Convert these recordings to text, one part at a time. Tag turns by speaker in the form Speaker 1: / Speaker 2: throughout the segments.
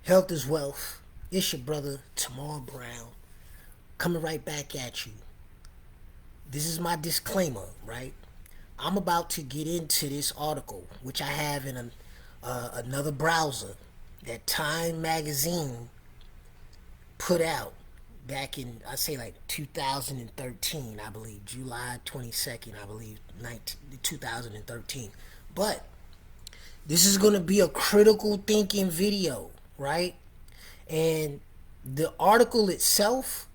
Speaker 1: Health is wealth. It's your brother, Timon Brown, coming right back at you. This is my disclaimer, right? I'm about to get into this article, which I have in another browser that Time Magazine put out back in, I say like 2013, I believe, July 22nd, I believe, 2013. But this is going to be a critical thinking video, right? And the article itself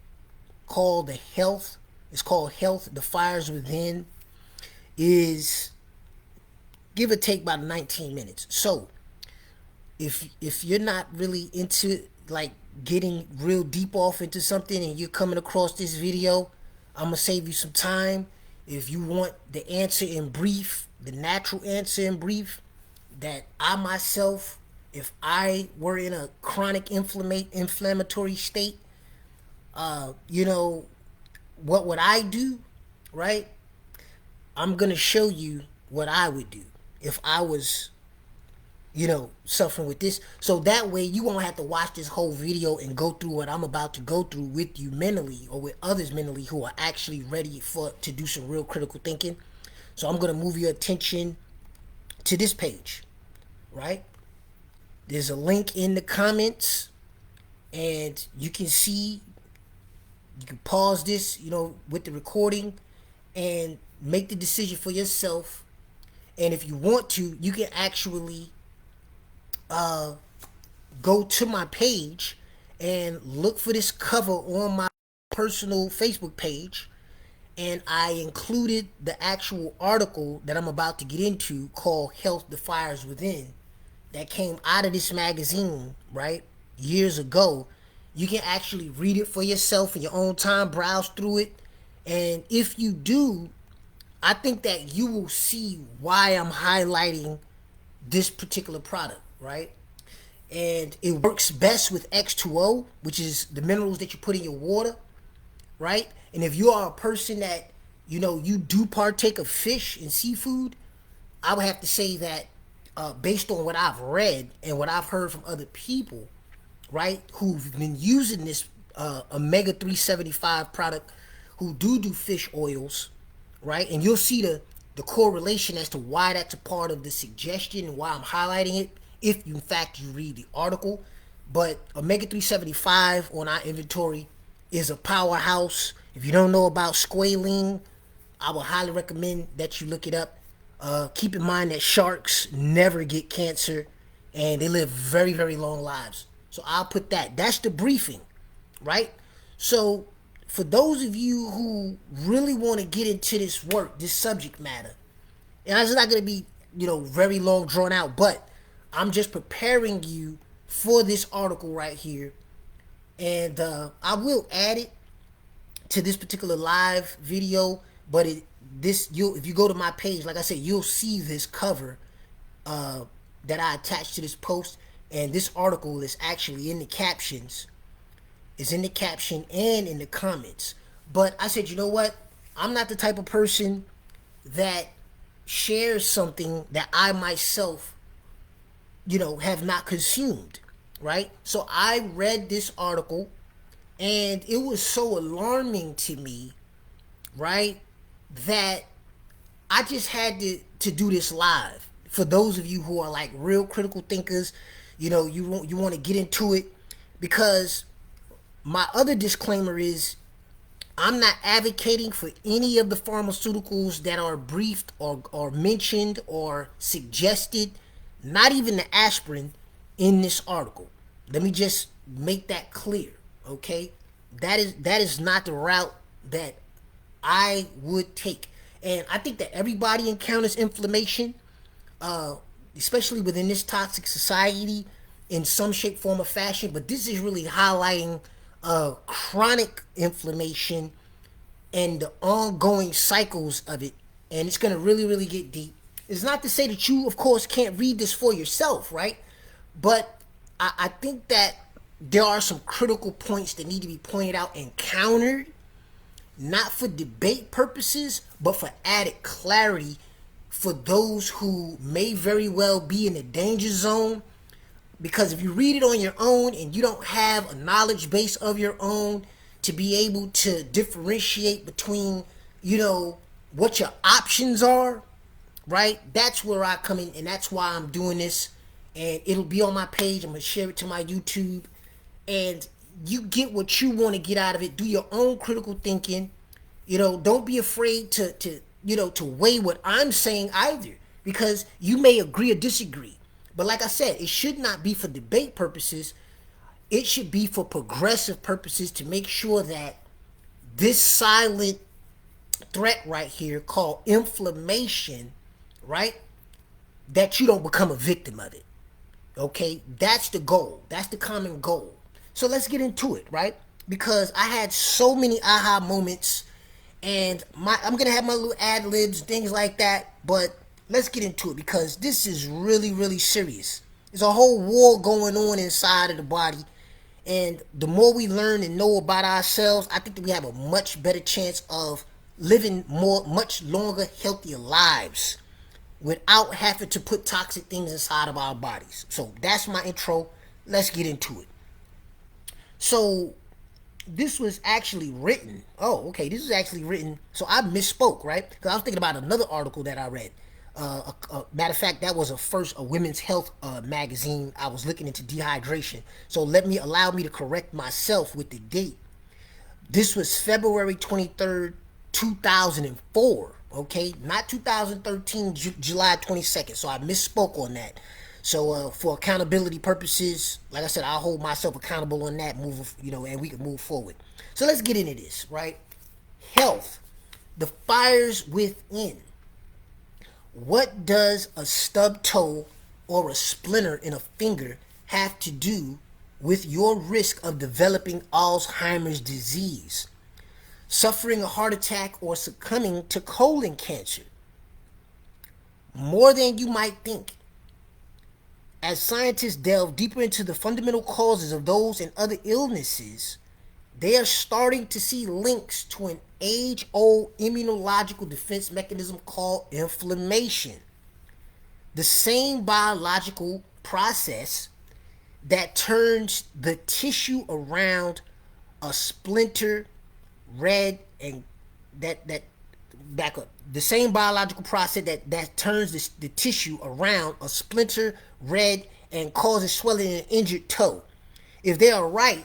Speaker 1: called the health it's called Health, the Fires Within, is give or take about 19 minutes. So if you're not really into like getting real deep off into something and you're coming across this video, I'm gonna save you some time. If you want the answer in brief, the natural answer in brief, that I myself, if I were in a chronic inflammatory state, what would I do, right? I'm gonna show you what I would do if I was, suffering with this. So that way you won't have to watch this whole video and go through what I'm about to go through with you mentally or with others mentally who are actually ready to do some real critical thinking. So I'm gonna move your attention to this page, right? There's a link in the comments and you can pause this, with the recording and make the decision for yourself. And if you want to, you can actually go to my page and look for this cover on my personal Facebook page. And I included the actual article that I'm about to get into called Health, the Fires Within, that came out of this magazine, right, years ago. You can actually read it for yourself in your own time, browse through it. And if you do, I think that you will see why I'm highlighting this particular product, right? And it works best with X2O, which is the minerals that you put in your water, right? And if you are a person that, you do partake of fish and seafood, I would have to say that based on what I've read and what I've heard from other people, right, who've been using this omega 375 product, who do fish oils, right? And you'll see the correlation as to why that's a part of the suggestion and why I'm highlighting it, if in fact you read the article. But omega 375 on our inventory is a powerhouse. If you don't know about squalene, I would highly recommend that you look it up. Keep in mind that sharks never get cancer and they live very, very long lives. So I'll put that. That's the briefing, right? So for those of you who really want to get into this work, this subject matter, and it's not going to be, very long drawn out, but I'm just preparing you for this article right here. And I will add it to this particular live video, but if you go to my page, like I said, you'll see this cover that I attached to this post. And this article is actually in the captions. It's in the caption and in the comments. But I said, you know what? I'm not the type of person that shares something that I myself, have not consumed, right? So I read this article and it was so alarming to me, right, that I just had to do this live. For those of you who are like real critical thinkers, you want to get into it, because my other disclaimer is I'm not advocating for any of the pharmaceuticals that are briefed or mentioned or suggested, not even the aspirin in this article. Let me just make that clear, okay? That is not the route that I would take. And I think that everybody encounters inflammation, especially within this toxic society, in some shape, form, or fashion. But this is really highlighting chronic inflammation and the ongoing cycles of it. And it's going to really, really get deep. It's not to say that you, of course, can't read this for yourself, right? But I think that there are some critical points that need to be pointed out and countered, not for debate purposes, but for added clarity for those who may very well be in the danger zone Because if you read it on your own and you don't have a knowledge base of your own to be able to differentiate between, what your options are, right? That's where I come in, and that's why I'm doing this. And it'll be on my page. I'm going to share it to my YouTube. And you get what you want to get out of it. Do your own critical thinking. Don't be afraid to weigh what I'm saying either, because you may agree or disagree. But like I said, it should not be for debate purposes. It should be for progressive purposes, to make sure that this silent threat right here called inflammation, right, that you don't become a victim of it. Okay? That's the goal. That's the common goal. So let's get into it, right? Because I had so many aha moments, and I'm going to have my little ad libs, things like that, but let's get into it, because this is really, really serious. There's a whole war going on inside of the body, and the more we learn and know about ourselves, I think that we have a much better chance of living much longer, healthier lives without having to put toxic things inside of our bodies. So that's my intro. Let's get into it. So this was actually written. Oh, okay. This was actually written. So I misspoke, right? Because I was thinking about another article that I read. Matter of fact, that was a women's health magazine. I was looking into dehydration. So allow me to correct myself with the date. This was February 23rd, 2004. Okay, not 2013, July 22nd. So I misspoke on that. So for accountability purposes, like I said, I'll hold myself accountable on that, and we can move forward. So let's get into this, right? Health, the fires within. What does a stub toe or a splinter in a finger have to do with your risk of developing Alzheimer's disease, suffering a heart attack, or succumbing to colon cancer? More than you might think. As scientists delve deeper into the fundamental causes of those and other illnesses, they are starting to see links to an age-old immunological defense mechanism called inflammation. The same biological process that turns the tissue around a splinter red and back up. The same biological process that turns the tissue around a splinter red and causes swelling in an injured toe. If they are right,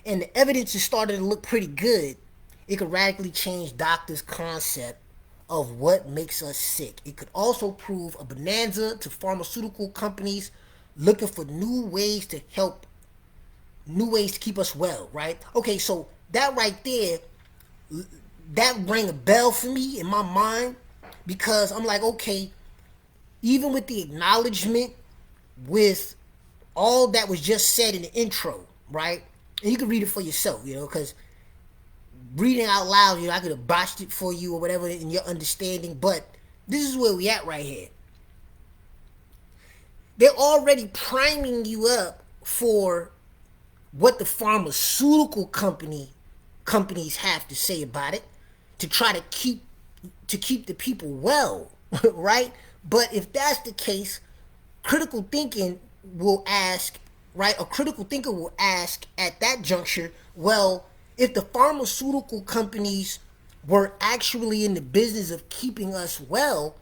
Speaker 1: and the evidence is starting to look pretty good, it could radically change doctors' concept of what makes us sick. It could also prove a bonanza to pharmaceutical companies looking for new ways to keep us well, right? Okay, so that right there, that rang a bell for me in my mind, because I'm like, okay, even with the acknowledgement, with all that was just said in the intro, right? And you can read it for yourself, because reading out loud, I could have botched it for you or whatever in your understanding, but this is where we at right here. They're already priming you up for what the pharmaceutical companies have to say about it, to try to keep the people well, right? But if that's the case, critical thinking will ask, right? A critical thinker will ask at that juncture, well, if the pharmaceutical companies were actually in the business of keeping us well,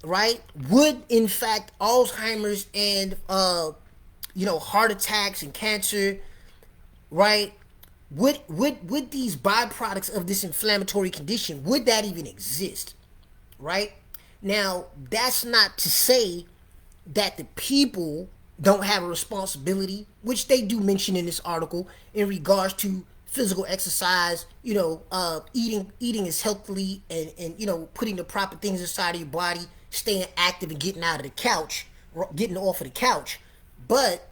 Speaker 1: right, would in fact Alzheimer's and heart attacks and cancer, right, would these byproducts of this inflammatory condition, would that even exist, right? Now, that's not to say that the people don't have a responsibility, which they do mention in this article, in regards to physical exercise, eating as healthily and putting the proper things inside of your body, staying active and getting off of the couch. But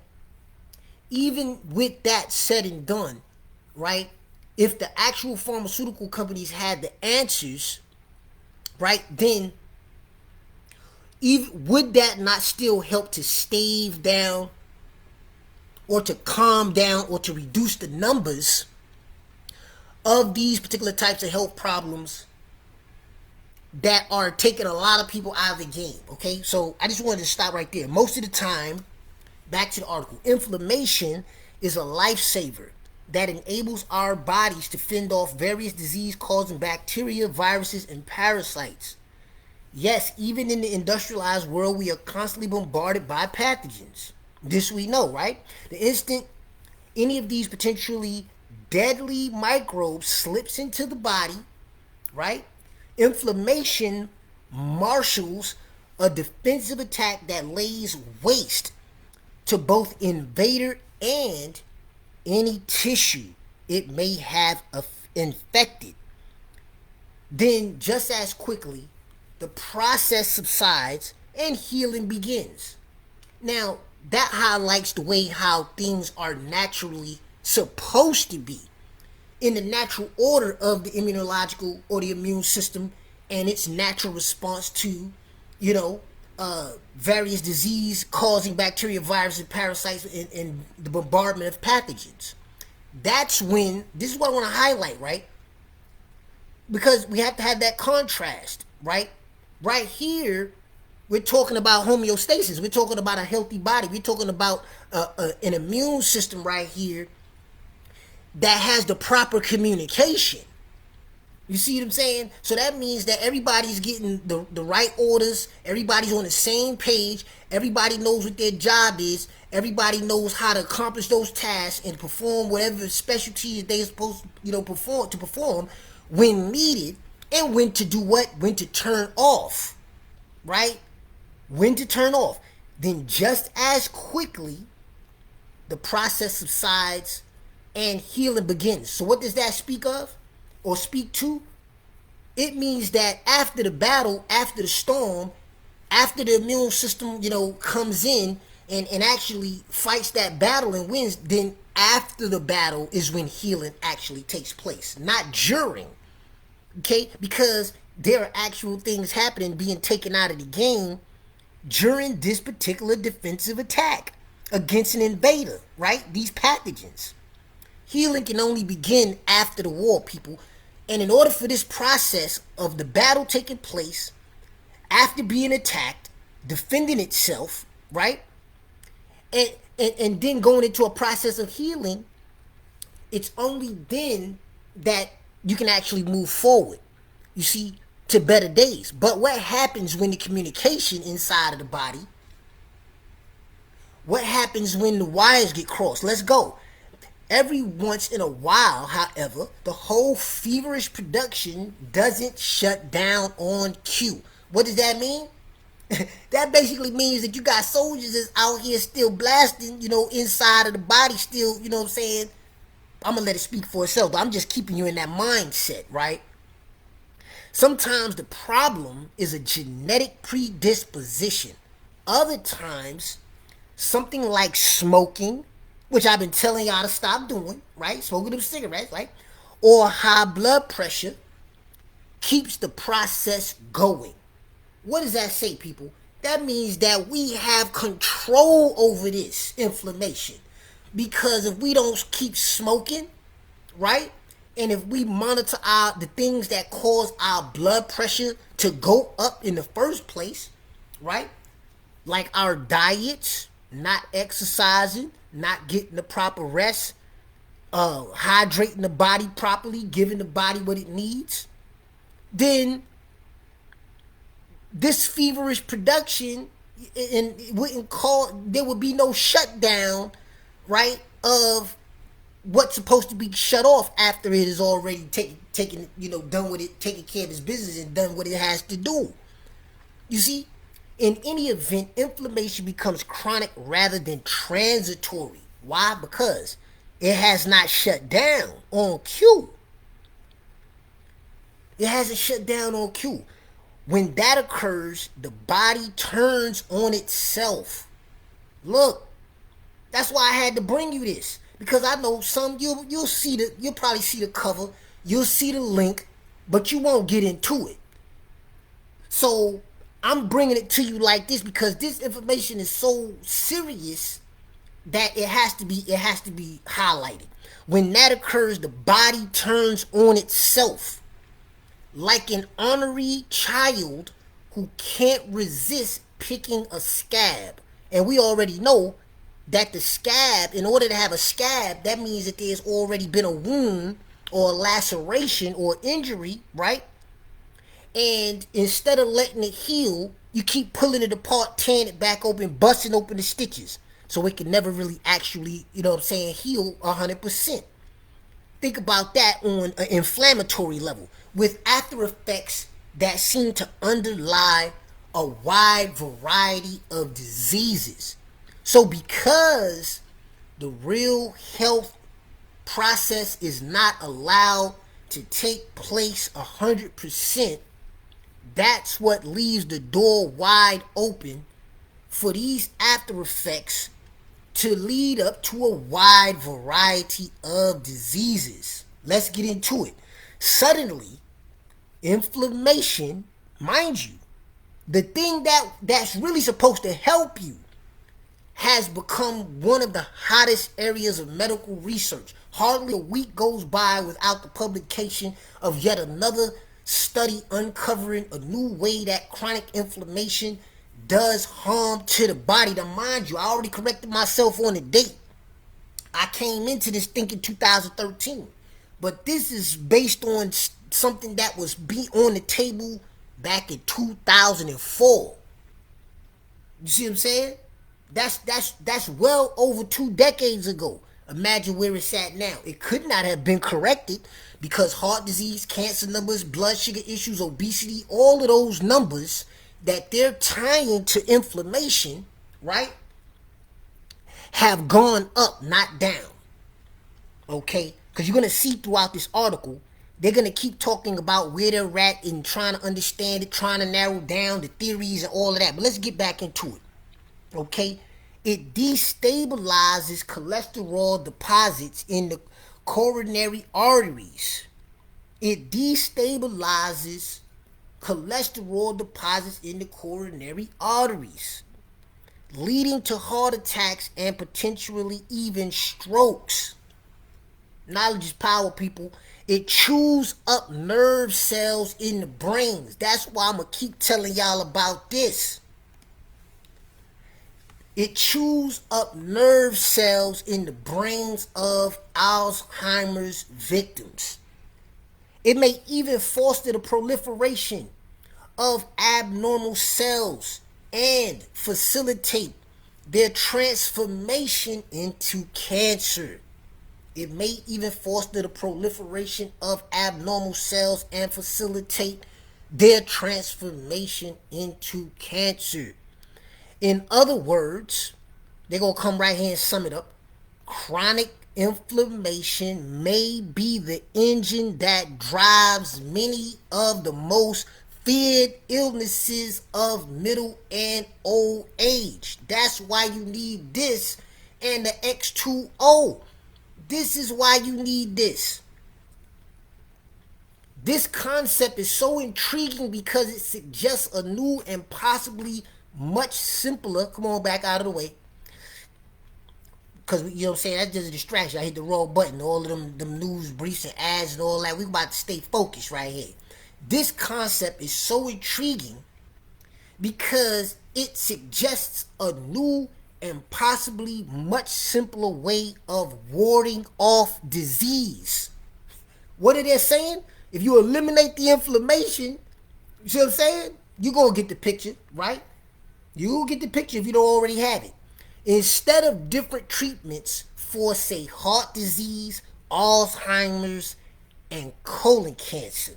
Speaker 1: even with that said and done, right, if the actual pharmaceutical companies had the answers, right, then would that not still help to stave down or to calm down or to reduce the numbers of these particular types of health problems that are taking a lot of people out of the game? Okay, so I just wanted to stop right there. Most of the time, back to the article. Inflammation is a lifesaver that enables our bodies to fend off various disease-causing bacteria, viruses, and parasites. Yes, even in the industrialized world, we are constantly bombarded by pathogens. This we know, right? The instant any of these potentially deadly microbes slips into the body, right? Inflammation marshals a defensive attack that lays waste to both invader and any tissue it may have infected. Then, just as quickly, the process subsides and healing begins. Now, that highlights the way how things are naturally supposed to be in the natural order of the immunological or the immune system and its natural response to, various disease-causing bacteria, viruses, parasites, and the bombardment of pathogens. That's when, this is what I want to highlight, right? Because we have to have that contrast, right? Right here, we're talking about homeostasis. We're talking about a healthy body. We're talking about an immune system right here that has the proper communication. You see what I'm saying? So that means that everybody's getting the right orders. Everybody's on the same page. Everybody knows what their job is. Everybody knows how to accomplish those tasks and perform whatever specialty they're supposed to, perform when needed, and when to do what? When to turn off, right? When to turn off. Then just as quickly, the process subsides and healing begins. So what does that speak of or speak to? It means that after the battle, after the storm, after the immune system, comes in and actually fights that battle and wins, then after the battle is when healing actually takes place, not during. Okay? Because there are actual things happening, being taken out of the game during this particular defensive attack against an invader, right? These pathogens. Healing can only begin after the war, people. And in order for this process of the battle taking place, after being attacked, defending itself, right? And then going into a process of healing, it's only then that you can actually move forward, you see, to better days. But what happens when the communication inside of the body, what happens when the wires get crossed? Let's go. Every once in a while, however, the whole feverish production doesn't shut down on cue. What does that mean? That basically means that you got soldiers that's out here still blasting, inside of the body still, you know what I'm saying? I'm going to let it speak for itself, but I'm just keeping you in that mindset, right? Sometimes the problem is a genetic predisposition. Other times, something like smoking, which I've been telling y'all to stop doing, right? Smoking them cigarettes, right? Or high blood pressure keeps the process going. What does that say, people? That means that we have control over this inflammation. Because if we don't keep smoking, right? And if we monitor the things that cause our blood pressure to go up in the first place, right? Like our diets, not exercising, not getting the proper rest, hydrating the body properly, giving the body what it needs, then this feverish production, and there would be no shutdown, right, of what's supposed to be shut off after it is already taken, done with it, taking care of its business and done what it has to do. You see? In any event, inflammation becomes chronic rather than transitory. Why? Because it has not shut down on cue. It hasn't shut down on cue. When that occurs, the body turns on itself. Look, that's why I had to bring you this. Because I know you'll probably see the cover, you'll see the link, but you won't get into it. So I'm bringing it to you like this because this information is so serious that it has to be highlighted. When that occurs, the body turns on itself like an ornery child who can't resist picking a scab. And we already know that the scab, in order to have a scab, that means that there's already been a wound or a laceration or injury, right? And instead of letting it heal, you keep pulling it apart, tearing it back open, busting open the stitches. So it can never really actually, you know what I'm saying, heal 100%. Think about that on an inflammatory level with after effects that seem to underlie a wide variety of diseases. So because the real health process is not allowed to take place 100%, that's what leaves the door wide open for these after effects to lead up to a wide variety of diseases. Let's get into it. Suddenly, inflammation, mind you, the thing that's really supposed to help you, has become one of the hottest areas of medical research. Hardly a week goes by without the publication of yet another study uncovering a new way that chronic inflammation does harm to the body. Now, mind you, I already corrected myself on the date. I came into this thinking 2013, but this is based on something that was on the table back in 2004. You see what I'm saying? That's well over 2 decades ago. Imagine where it's at now. It could not have been corrected because heart disease, cancer numbers, blood sugar issues, obesity, all of those numbers that they're tying to inflammation, right, have gone up, not down. Okay? Because you're going to see throughout this article, they're going to keep talking about where they're at and trying to understand it, trying to narrow down the theories and all of that. But let's get back into it. Okay? It destabilizes cholesterol deposits in the coronary arteries. It destabilizes cholesterol deposits in the coronary arteries, leading to heart attacks and potentially even strokes. Knowledge is power, people. It chews up nerve cells in the brains. That's why I'm going to keep telling y'all about this. It chews up nerve cells in the brains of Alzheimer's victims. It may even foster the proliferation of abnormal cells and facilitate their transformation into cancer. It may even foster the proliferation of abnormal cells and facilitate their transformation into cancer. In other words, they're going to come right here and sum it up. Chronic inflammation may be the engine that drives many of the most feared illnesses of middle and old age. That's why you need this and the X2O. This is why you need this. This concept is so intriguing because it suggests a new and possibly much simpler, come on back out of the way, because you know what I'm saying, that's just a distraction. I hit the wrong button. All of them news briefs and ads and all that. We about to stay focused right here. This concept is so intriguing because it suggests a new and possibly much simpler way of warding off disease. What are they saying? If you eliminate the inflammation, you see what I'm saying? You're going to get the picture, right? You'll get the picture if you don't already have it. Instead of different treatments for, say, heart disease, Alzheimer's, and colon cancer,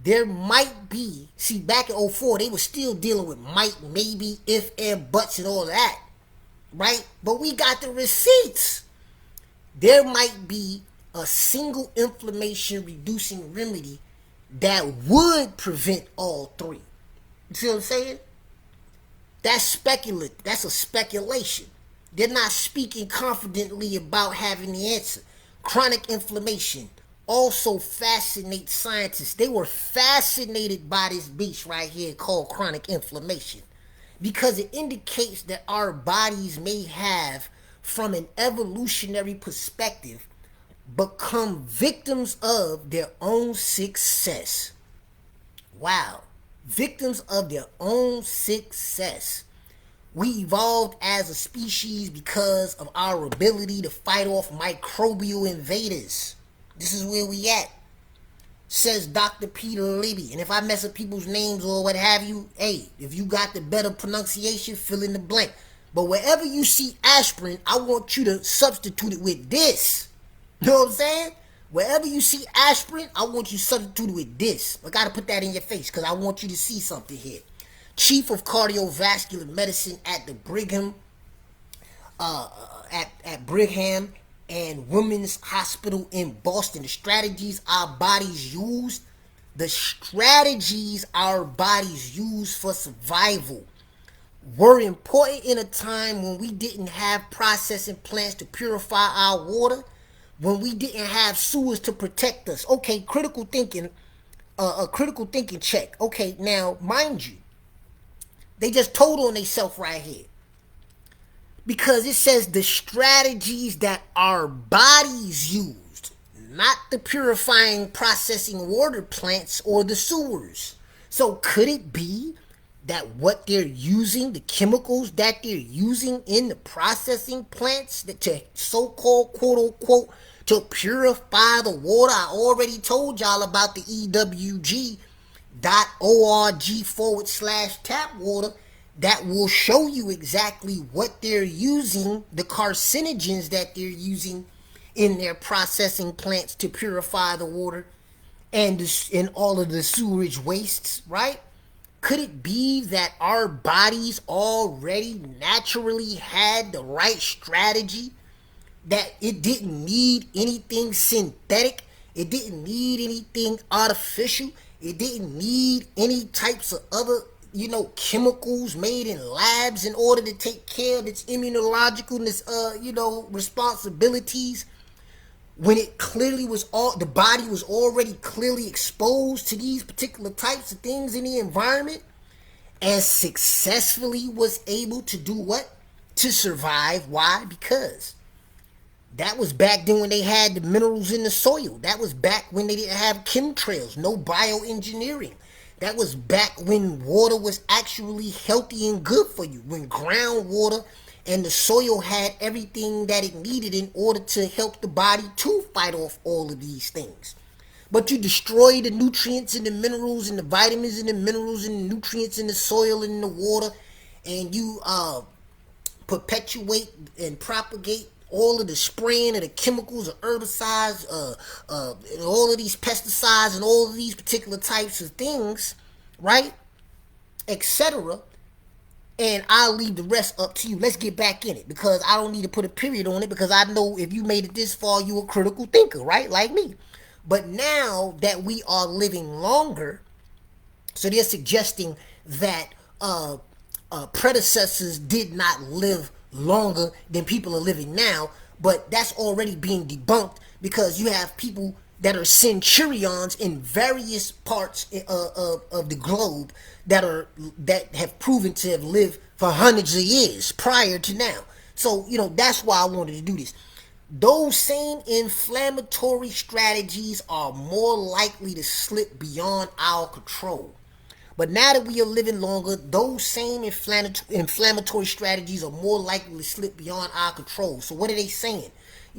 Speaker 1: there might be, see, back in 2004, they were still dealing with might, maybe, if, and, buts, and all that, right? But we got the receipts. There might be a single inflammation reducing remedy that would prevent all three. You see what I'm saying? That's speculative. That's a speculation. They're not speaking confidently about having the answer. Chronic inflammation also fascinates scientists. They were fascinated by this beast right here called chronic inflammation because it indicates that our bodies may have, from an evolutionary perspective, become victims of their own success. Wow. Victims of their own success. We evolved as a species because of our ability to fight off microbial invaders. This is where we at, says Dr. Peter Libby. And if I mess up people's names or what have you, hey, if you got the better pronunciation, fill in the blank. But wherever you see aspirin, I want you to substitute it with this. You know what I'm saying? Wherever you see aspirin, I want you to substitute it with this. I got to put that in your face because I want you to see something here. Chief of Cardiovascular Medicine at the Brigham, at Brigham and Women's Hospital in Boston. The strategies our bodies use for survival were important in a time when we didn't have processing plants to purify our water, when we didn't have sewers to protect us. Okay, critical thinking, a critical thinking check. Okay, now mind you, they just told on themselves right here. Because it says the strategies that our bodies used, not the purifying processing water plants or the sewers. So could it be that what they're using, the chemicals that they're using in the processing plants that to so-called, quote-unquote, to purify the water? I already told y'all about the EWG.org/tap water that will show you exactly what they're using, the carcinogens that they're using in their processing plants to purify the water and all of the sewerage wastes, right? Could it be that our bodies already naturally had the right strategy, that it didn't need anything synthetic, it didn't need anything artificial, it didn't need any types of other chemicals made in labs in order to take care of its immunological, responsibilities, when it clearly was the body was already clearly exposed to these particular types of things in the environment and successfully was able to do what? To survive. Why? Because that was back then when they had the minerals in the soil. That was back when they didn't have chemtrails, no bioengineering. That was back when water was actually healthy and good for you, when groundwater and the soil had everything that it needed in order to help the body to fight off all of these things. But you destroy the nutrients and the minerals and the vitamins and the minerals and the nutrients in the soil and in the water, and you perpetuate and propagate all of the spraying of the chemicals, of herbicides, all of these pesticides and all of these particular types of things, right, etc. And I'll leave the rest up to you. Let's get back in it, because I don't need to put a period on it, because I know if you made it this far, you're a critical thinker, right, like me. But now that we are living longer, so they're suggesting that predecessors did not live longer than people are living now, but that's already being debunked, because you have people that are centurions in various parts of the globe that have proven to have lived for hundreds of years prior to now. So that's why I wanted to do this. Those same inflammatory strategies are more likely to slip beyond our control. But now that we are living longer, those same inflammatory strategies are more likely to slip beyond our control. So what are they saying?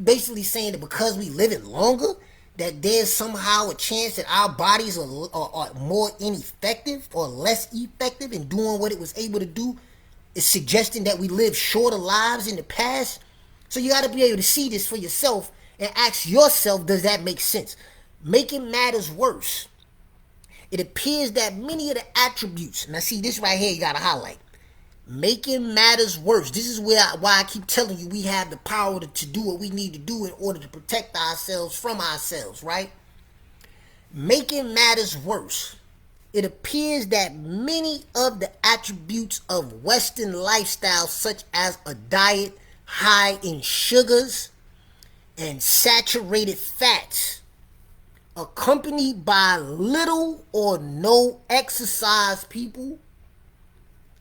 Speaker 1: Basically saying that because we living longer, that there's somehow a chance that our bodies are more ineffective or less effective in doing what it was able to do. It's suggesting that we lived shorter lives in the past. So you got to be able to see this for yourself and ask yourself, does that make sense? Making matters worse, it appears that many of the attributes, now see this right here, you got to highlight. Making matters worse. This is why I keep telling you we have the power to do what we need to do in order to protect ourselves from ourselves, right? Making matters worse, it appears that many of the attributes of Western lifestyle, such as a diet high in sugars and saturated fats, accompanied by little or no exercise,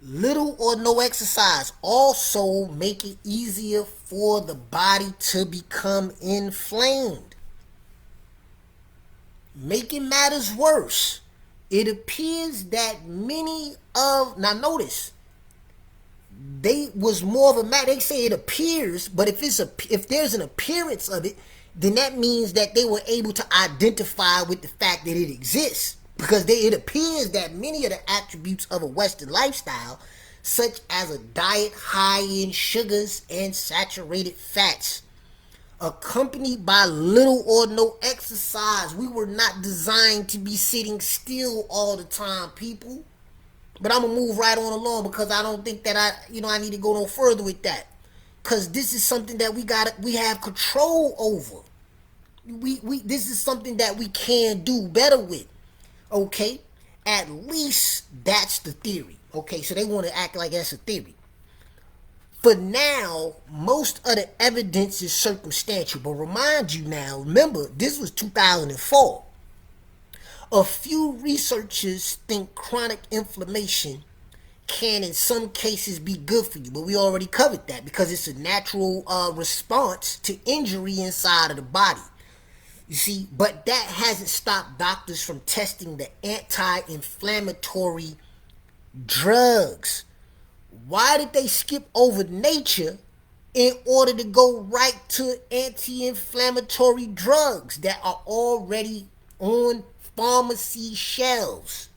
Speaker 1: little or no exercise, also make it easier for the body to become inflamed. Making matters worse, it appears that now notice, they was more of a matter. They say it appears, but if there's an appearance of it, then that means that they were able to identify with the fact that it exists, because it appears that many of the attributes of a Western lifestyle, such as a diet high in sugars and saturated fats, accompanied by little or no exercise. We were not designed to be sitting still all the time, people. But I'm gonna move right on along, because I don't think that I need to go no further with that, because this is something that we have control over. This is something that we can do better with. Okay, at least that's the theory. Okay, so they want to act like that's a theory. For now, most of the evidence is circumstantial. But remind you now, remember, this was 2004. A few researchers think chronic inflammation can in some cases be good for you, but we already covered that, because it's a natural response to injury inside of the body. You see, but that hasn't stopped doctors from testing the anti-inflammatory drugs. Why did they skip over nature in order to go right to anti-inflammatory drugs that are already on pharmacy shelves,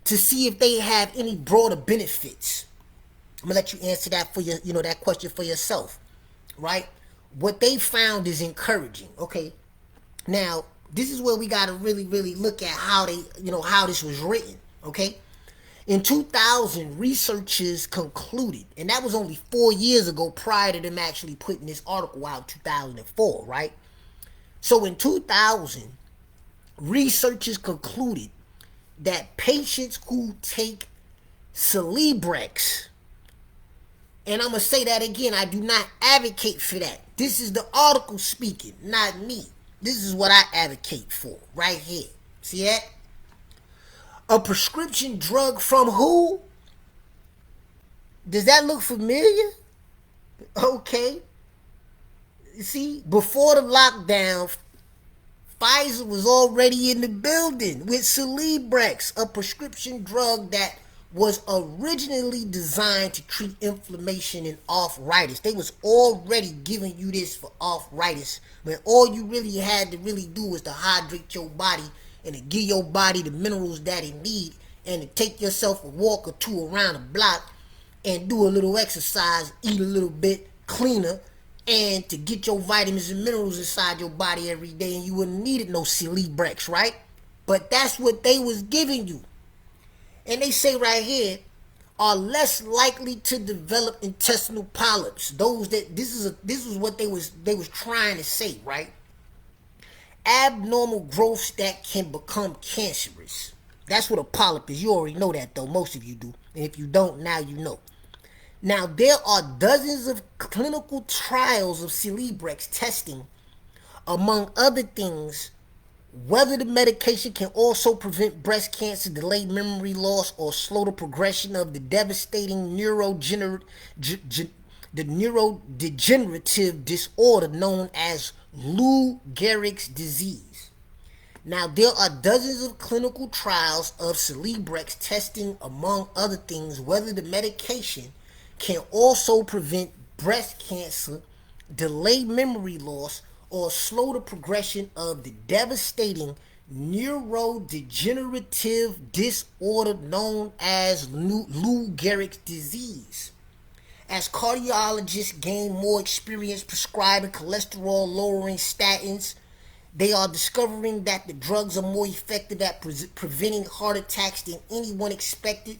Speaker 1: to see if they have any broader benefits? I'm gonna let you answer that for that question for yourself, right? What they found is encouraging. Okay, now this is where we gotta really, really look at how how this was written. Okay, in 2000, researchers concluded, and that was only 4 years ago, prior to them actually putting this article out in 2004, right? So in 2000, researchers concluded that patients who take Celebrex, and I'm going to say that again, I do not advocate for that. This is the article speaking, not me. This is what I advocate for right here. See that? A prescription drug from who? Does that look familiar? Okay. See, before the lockdown, Pfizer was already in the building with Celebrex, a prescription drug that was originally designed to treat inflammation and arthritis. They was already giving you this for arthritis, but all you really had to really do was to hydrate your body and to give your body the minerals that it need, and to take yourself a walk or two around the block and do a little exercise, eat a little bit cleaner, and to get your vitamins and minerals inside your body every day, and you wouldn't need it no Celebrex, right? But that's what they was giving you. And they say right here, are less likely to develop intestinal polyps. This is what they was trying to say, right? Abnormal growths that can become cancerous. That's what a polyp is. You already know that, though. Most of you do. And if you don't, now you know. Now, there are dozens of clinical trials of Celebrex testing, among other things, whether the medication can also prevent breast cancer, delay memory loss, or slow the progression of the devastating neurodegenerative disorder known as Lou Gehrig's disease. Now, there are dozens of clinical trials of Celebrex testing, among other things, whether the medication can also prevent breast cancer, delay memory loss, or slow the progression of the devastating neurodegenerative disorder known as Lou Gehrig's disease. As cardiologists gain more experience prescribing cholesterol-lowering statins, they are discovering that the drugs are more effective at preventing heart attacks than anyone expected.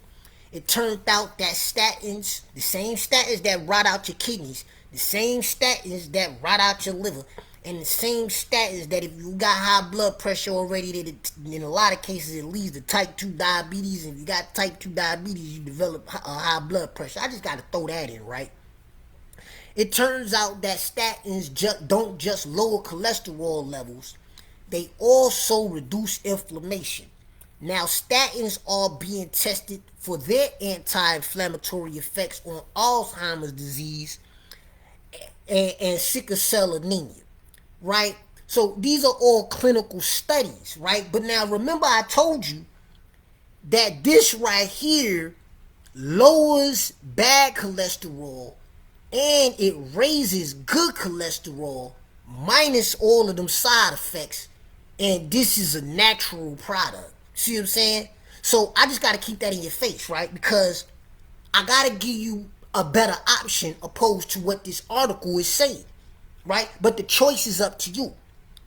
Speaker 1: It turned out that statins, the same statins that rot out your kidneys, the same statins that rot out your liver, and the same statins that if you got high blood pressure already, that in a lot of cases it leads to type 2 diabetes. And if you got type 2 diabetes, you develop high blood pressure. I just got to throw that in, right? It turns out that statins don't just lower cholesterol levels, they also reduce inflammation. Now, statins are being tested for their anti-inflammatory effects on Alzheimer's disease and sickle cell anemia, right? So these are all clinical studies, right? But now remember, I told you that this right here lowers bad cholesterol, and it raises good cholesterol minus all of them side effects. And this is a natural product. See what I'm saying? So I just got to keep that in your face, right? Because I got to give you a better option opposed to what this article is saying, right? But the choice is up to you,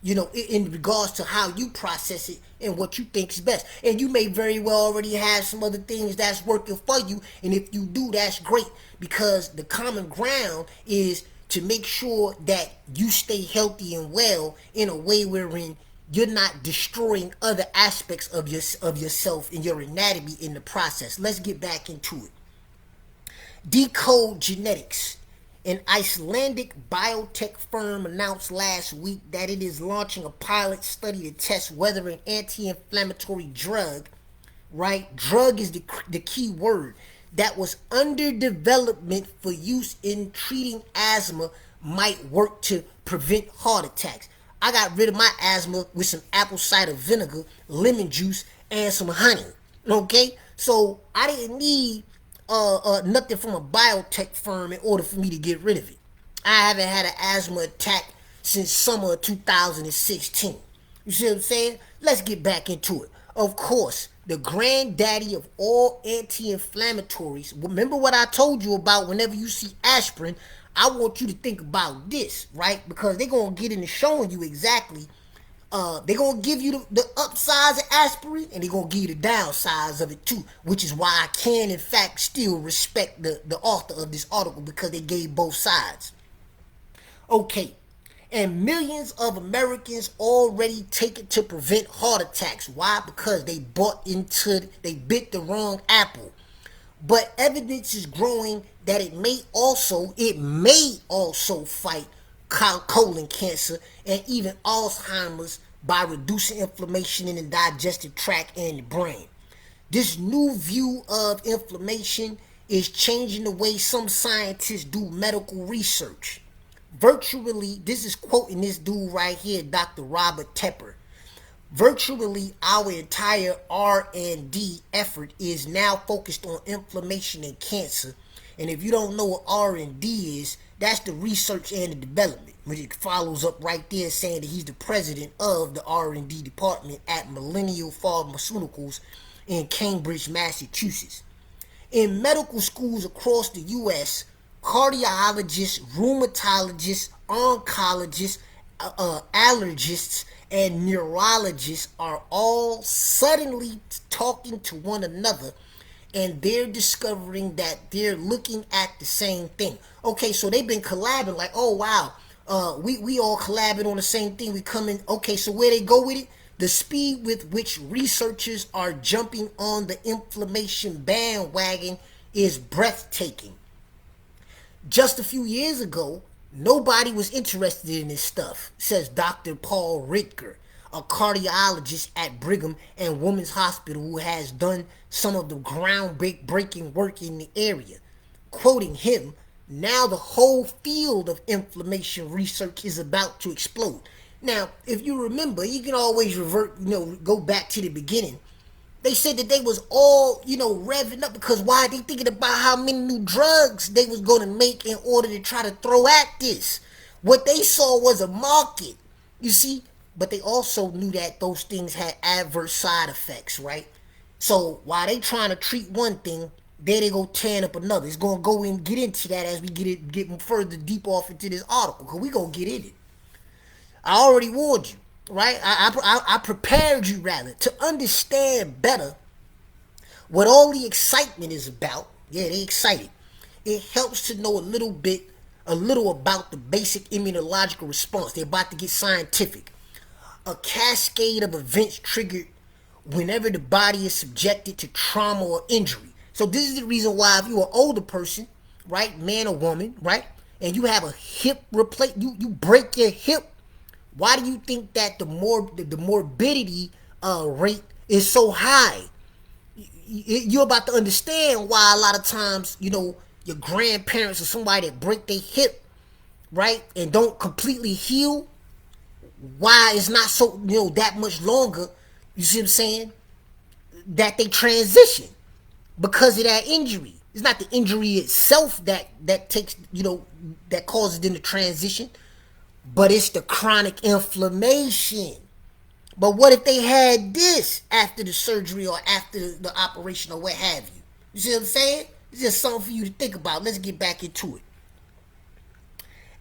Speaker 1: in regards to how you process it and what you think is best. And you may very well already have some other things that's working for you. And if you do, that's great, because the common ground is to make sure that you stay healthy and well in a way wherein you're not destroying other aspects of yourself and your anatomy in the process. Let's get back into it. Decode Genetics. An Icelandic biotech firm announced last week that it is launching a pilot study to test whether an anti-inflammatory drug, right? Drug is the key word, that was under development for use in treating asthma might work to prevent heart attacks. I got rid of my asthma with some apple cider vinegar, lemon juice, and some honey. Okay? So I didn't need nothing from a biotech firm in order for me to get rid of it. I haven't had an asthma attack since summer of 2016. You see what I'm saying? Let's get back into it. Of course, the granddaddy of all anti-inflammatories. Remember what I told you about whenever you see aspirin, I want you to think about this, right? Because they're going to get into showing you exactly. They're going to give you the upsides of aspirin, and they're going to give you the downsides of it too, which is why I can, in fact, still respect the author of this article, because they gave both sides. Okay, and millions of Americans already take it to prevent heart attacks. Why? Because they bit the wrong apple. But evidence is growing that it may also fight colon cancer and even Alzheimer's by reducing inflammation in the digestive tract and the brain. This new view of inflammation is changing the way some scientists do medical research. Virtually, this is quoting this dude right here, Dr. Robert Tepper. Virtually our entire R&D effort is now focused on inflammation and cancer. And if you don't know what R&D is, that's the research and the development. Which it follows up right there saying that he's the president of the R&D department at Millennial Pharmaceuticals in Cambridge, Massachusetts. In medical schools across the U.S., cardiologists, rheumatologists, oncologists, allergists, and neurologists are all suddenly talking to one another, and they're discovering that they're looking at the same thing. Okay, so they've been collabing like, oh wow, we all collabing on the same thing. We come in. Okay, so where they go with it? The speed with which researchers are jumping on the inflammation bandwagon is breathtaking. Just a few years ago, nobody was interested in this stuff, says Dr. Paul Ritger, a cardiologist at Brigham and Women's Hospital who has done some of the groundbreaking work in the area. Quoting him, now the whole field of inflammation research is about to explode. Now, if you remember, you can always go back to the beginning. They said that they was all, revving up because why? They thinking about how many new drugs they was going to make in order to try to throw at this. What they saw was a market, you see? But they also knew that those things had adverse side effects, right? So while they trying to treat one thing, there they go tearing up another. It's going to go and get into that as we get further deep off into this article, because we going to get in it. I already warned you. Right? I prepared you rather to understand better what all the excitement is about. Yeah, they excited. It helps to know a little about the basic immunological response. They're about to get scientific. A cascade of events triggered whenever the body is subjected to trauma or injury. So this is the reason why if you're an older person, right, man or woman, right, and you have a hip replacement, you break your hip. Why do you think that the morbidity rate is so high? You're about to understand why a lot of times, your grandparents or somebody that break their hip, right, and don't completely heal, why it's not so, that much longer, you see what I'm saying, that they transition because of that injury. It's not the injury itself that takes, that causes them to transition, but it's the chronic inflammation. But what if they had this after the surgery or after the operation or what have you? You see what I'm saying? It's just something for you to think about. Let's get back into it.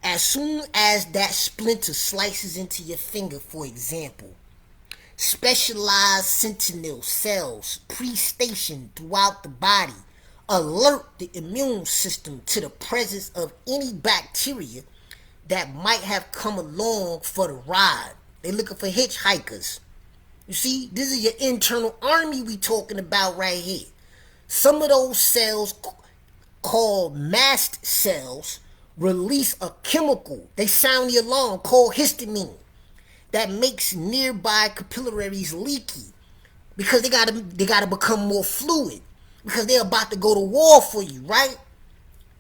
Speaker 1: As soon as that splinter slices into your finger, for example, specialized sentinel cells pre-stationed throughout the body alert the immune system to the presence of any bacteria that might have come along for the ride. They're looking for hitchhikers. You see, this is your internal army we talking about right here. Some of those cells, called mast cells, release a chemical. They sound the alarm, called histamine, that makes nearby capillaries leaky because they gotta become more fluid because they're about to go to war for you, right?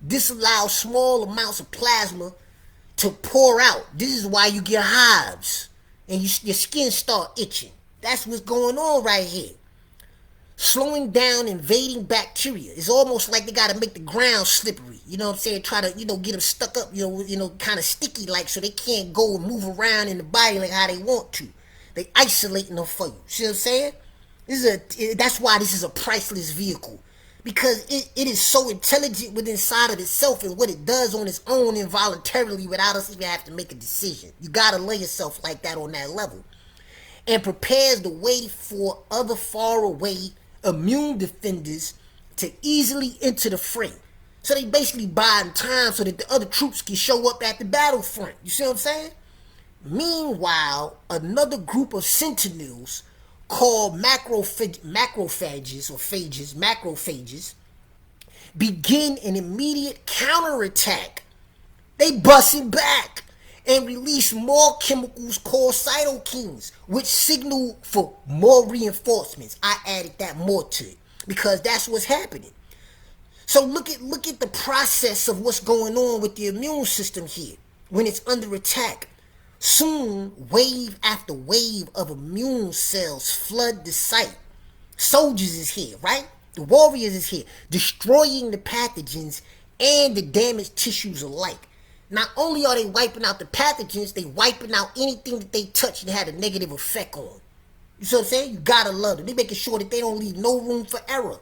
Speaker 1: This allows small amounts of plasma to pour out. This is why you get hives and your skin start itching. That's what's going on right here. Slowing down invading bacteria. It's almost like they got to make the ground slippery. You know what I'm saying? Try to, get them stuck up, kind of sticky like, so they can't go and move around in the body like how they want to. They isolating them for you. See what I'm saying? That's why this is a priceless vehicle. Because it is so intelligent within inside of itself and what it does on its own involuntarily without us even having to make a decision. You got to lay yourself like that on that level. And prepares the way for other far away immune defenders to easily enter the fray. So they basically buying time so that the other troops can show up at the battlefront. You see what I'm saying? Meanwhile, another group of sentinels called macrophages begin an immediate counterattack. They busting back and release more chemicals called cytokines, which signal for more reinforcements. I added that more to it because that's what's happening. So look at the process of what's going on with the immune system here when it's under attack. Soon, wave after wave of immune cells flood the site. Soldiers is here, right? The warriors is here, destroying the pathogens and the damaged tissues alike. Not only are they wiping out the pathogens, they wiping out anything that they touch and had a negative effect on. You see what I'm saying? You gotta love them. They making sure that they don't leave no room for error.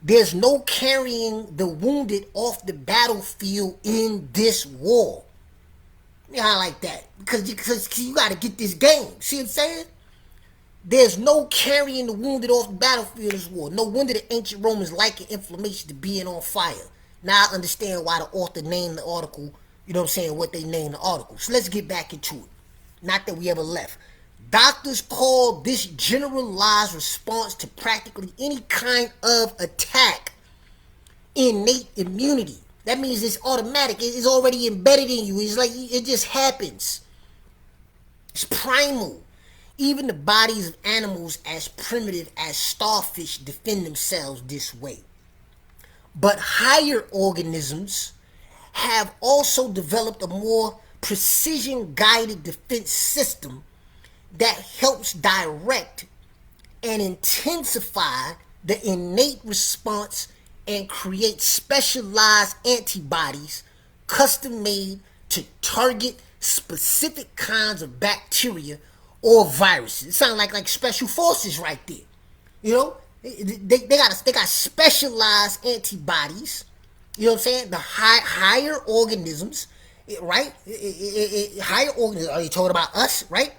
Speaker 1: There's no carrying the wounded off the battlefield in this war. Yeah, I like that. Because you got to get this game. See what I'm saying? There's no carrying the wounded off the battlefield in this war. No wonder the ancient Romans likened inflammation to being on fire. Now I understand why the author named the article, what they named the article. So let's get back into it. Not that we ever left. Doctors call this generalized response to practically any kind of attack innate immunity. That means it's automatic. It's already embedded in you. It's like it just happens. It's primal. Even the bodies of animals as primitive as starfish defend themselves this way. But higher organisms have also developed a more precision-guided defense system that helps direct and intensify the innate response and create specialized antibodies custom-made to target specific kinds of bacteria or viruses. It sounds like special forces right there. They got specialized antibodies. You know what I'm saying? The higher organisms, right? Higher organisms. Are you talking about us, right?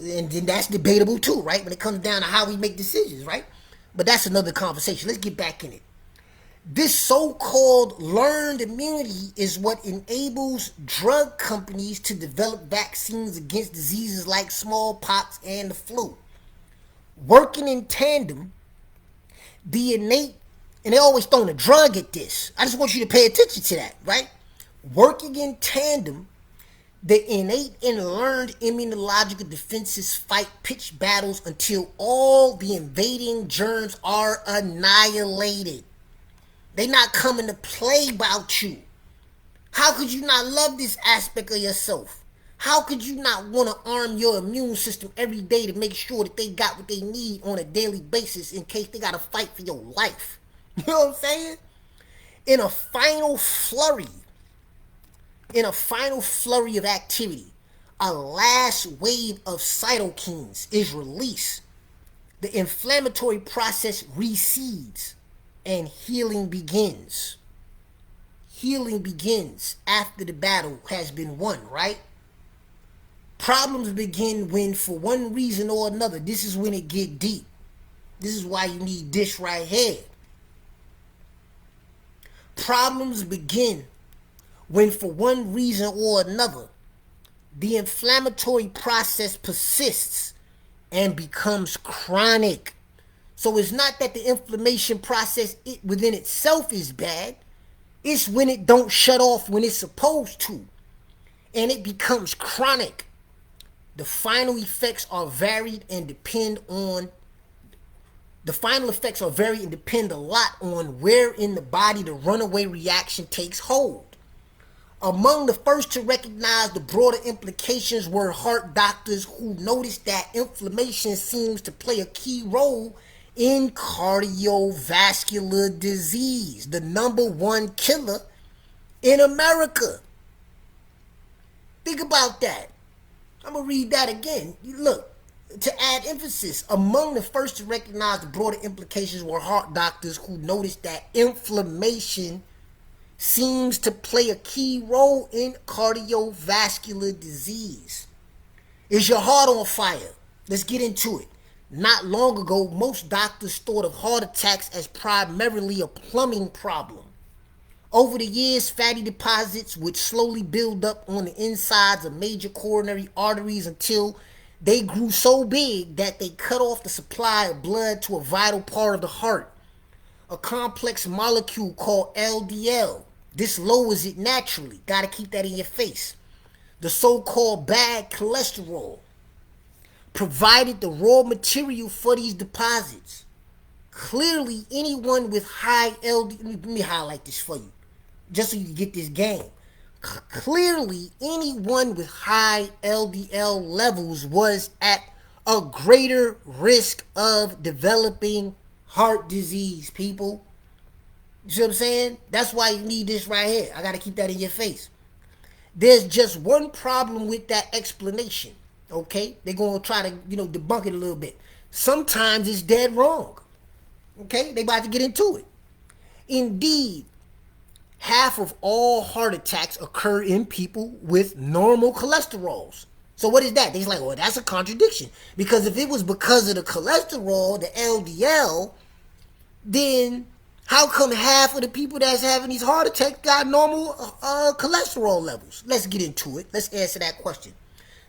Speaker 1: And then that's debatable too, right? When it comes down to how we make decisions, right? But that's another conversation. Let's get back in it. This so-called learned immunity is what enables drug companies to develop vaccines against diseases like smallpox and the flu. Working in tandem, the innate, and they always throwing a drug at this. I just want you to pay attention to that, right? Working in tandem, the innate and learned immunological defenses fight pitched battles until all the invading germs are annihilated. They not coming to play about you. How could you not love this aspect of yourself? How could you not want to arm your immune system every day to make sure that they got what they need on a daily basis in case they got to fight for your life? You know what I'm saying? In a final flurry, of activity, a last wave of cytokines is released. The inflammatory process recedes and healing begins. Healing begins after the battle has been won, right? Problems begin when, for one reason or another, this is when it get deep. This is why you need this right here. Problems begin when, for one reason or another, the inflammatory process persists and becomes chronic. So it's not that the inflammation process within itself is bad. It's when it don't shut off when it's supposed to. And it becomes chronic. The final effects are varied and depend a lot on where in the body the runaway reaction takes hold. Among the first to recognize the broader implications were heart doctors who noticed that inflammation seems to play a key role in cardiovascular disease, the #1 killer in America. Think about that. I'm going to read that again. Look, to add emphasis, among the first to recognize the broader implications were heart doctors who noticed that inflammation seems to play a key role in cardiovascular disease. Is your heart on fire? Let's get into it. Not long ago, most doctors thought of heart attacks as primarily a plumbing problem. Over the years, fatty deposits would slowly build up on the insides of major coronary arteries until they grew so big that they cut off the supply of blood to a vital part of the heart, a complex molecule called LDL. This lowers it naturally. Gotta keep that in your face. The so-called bad cholesterol provided the raw material for these deposits. Clearly, anyone with high LDL, let me highlight this for you, just so you can get this game. Clearly, anyone with high LDL levels was at a greater risk of developing heart disease, people. You see what I'm saying? That's why you need this right here. I got to keep that in your face. There's just one problem with that explanation, okay? They're going to try to, debunk it a little bit. Sometimes it's dead wrong, okay? They about to get into it. Indeed, half of all heart attacks occur in people with normal cholesterols. So what is that? They're like, well, that's a contradiction. Because if it was because of the cholesterol, the LDL, then how come half of the people that's having these heart attacks got normal cholesterol levels? Let's get into it. Let's answer that question.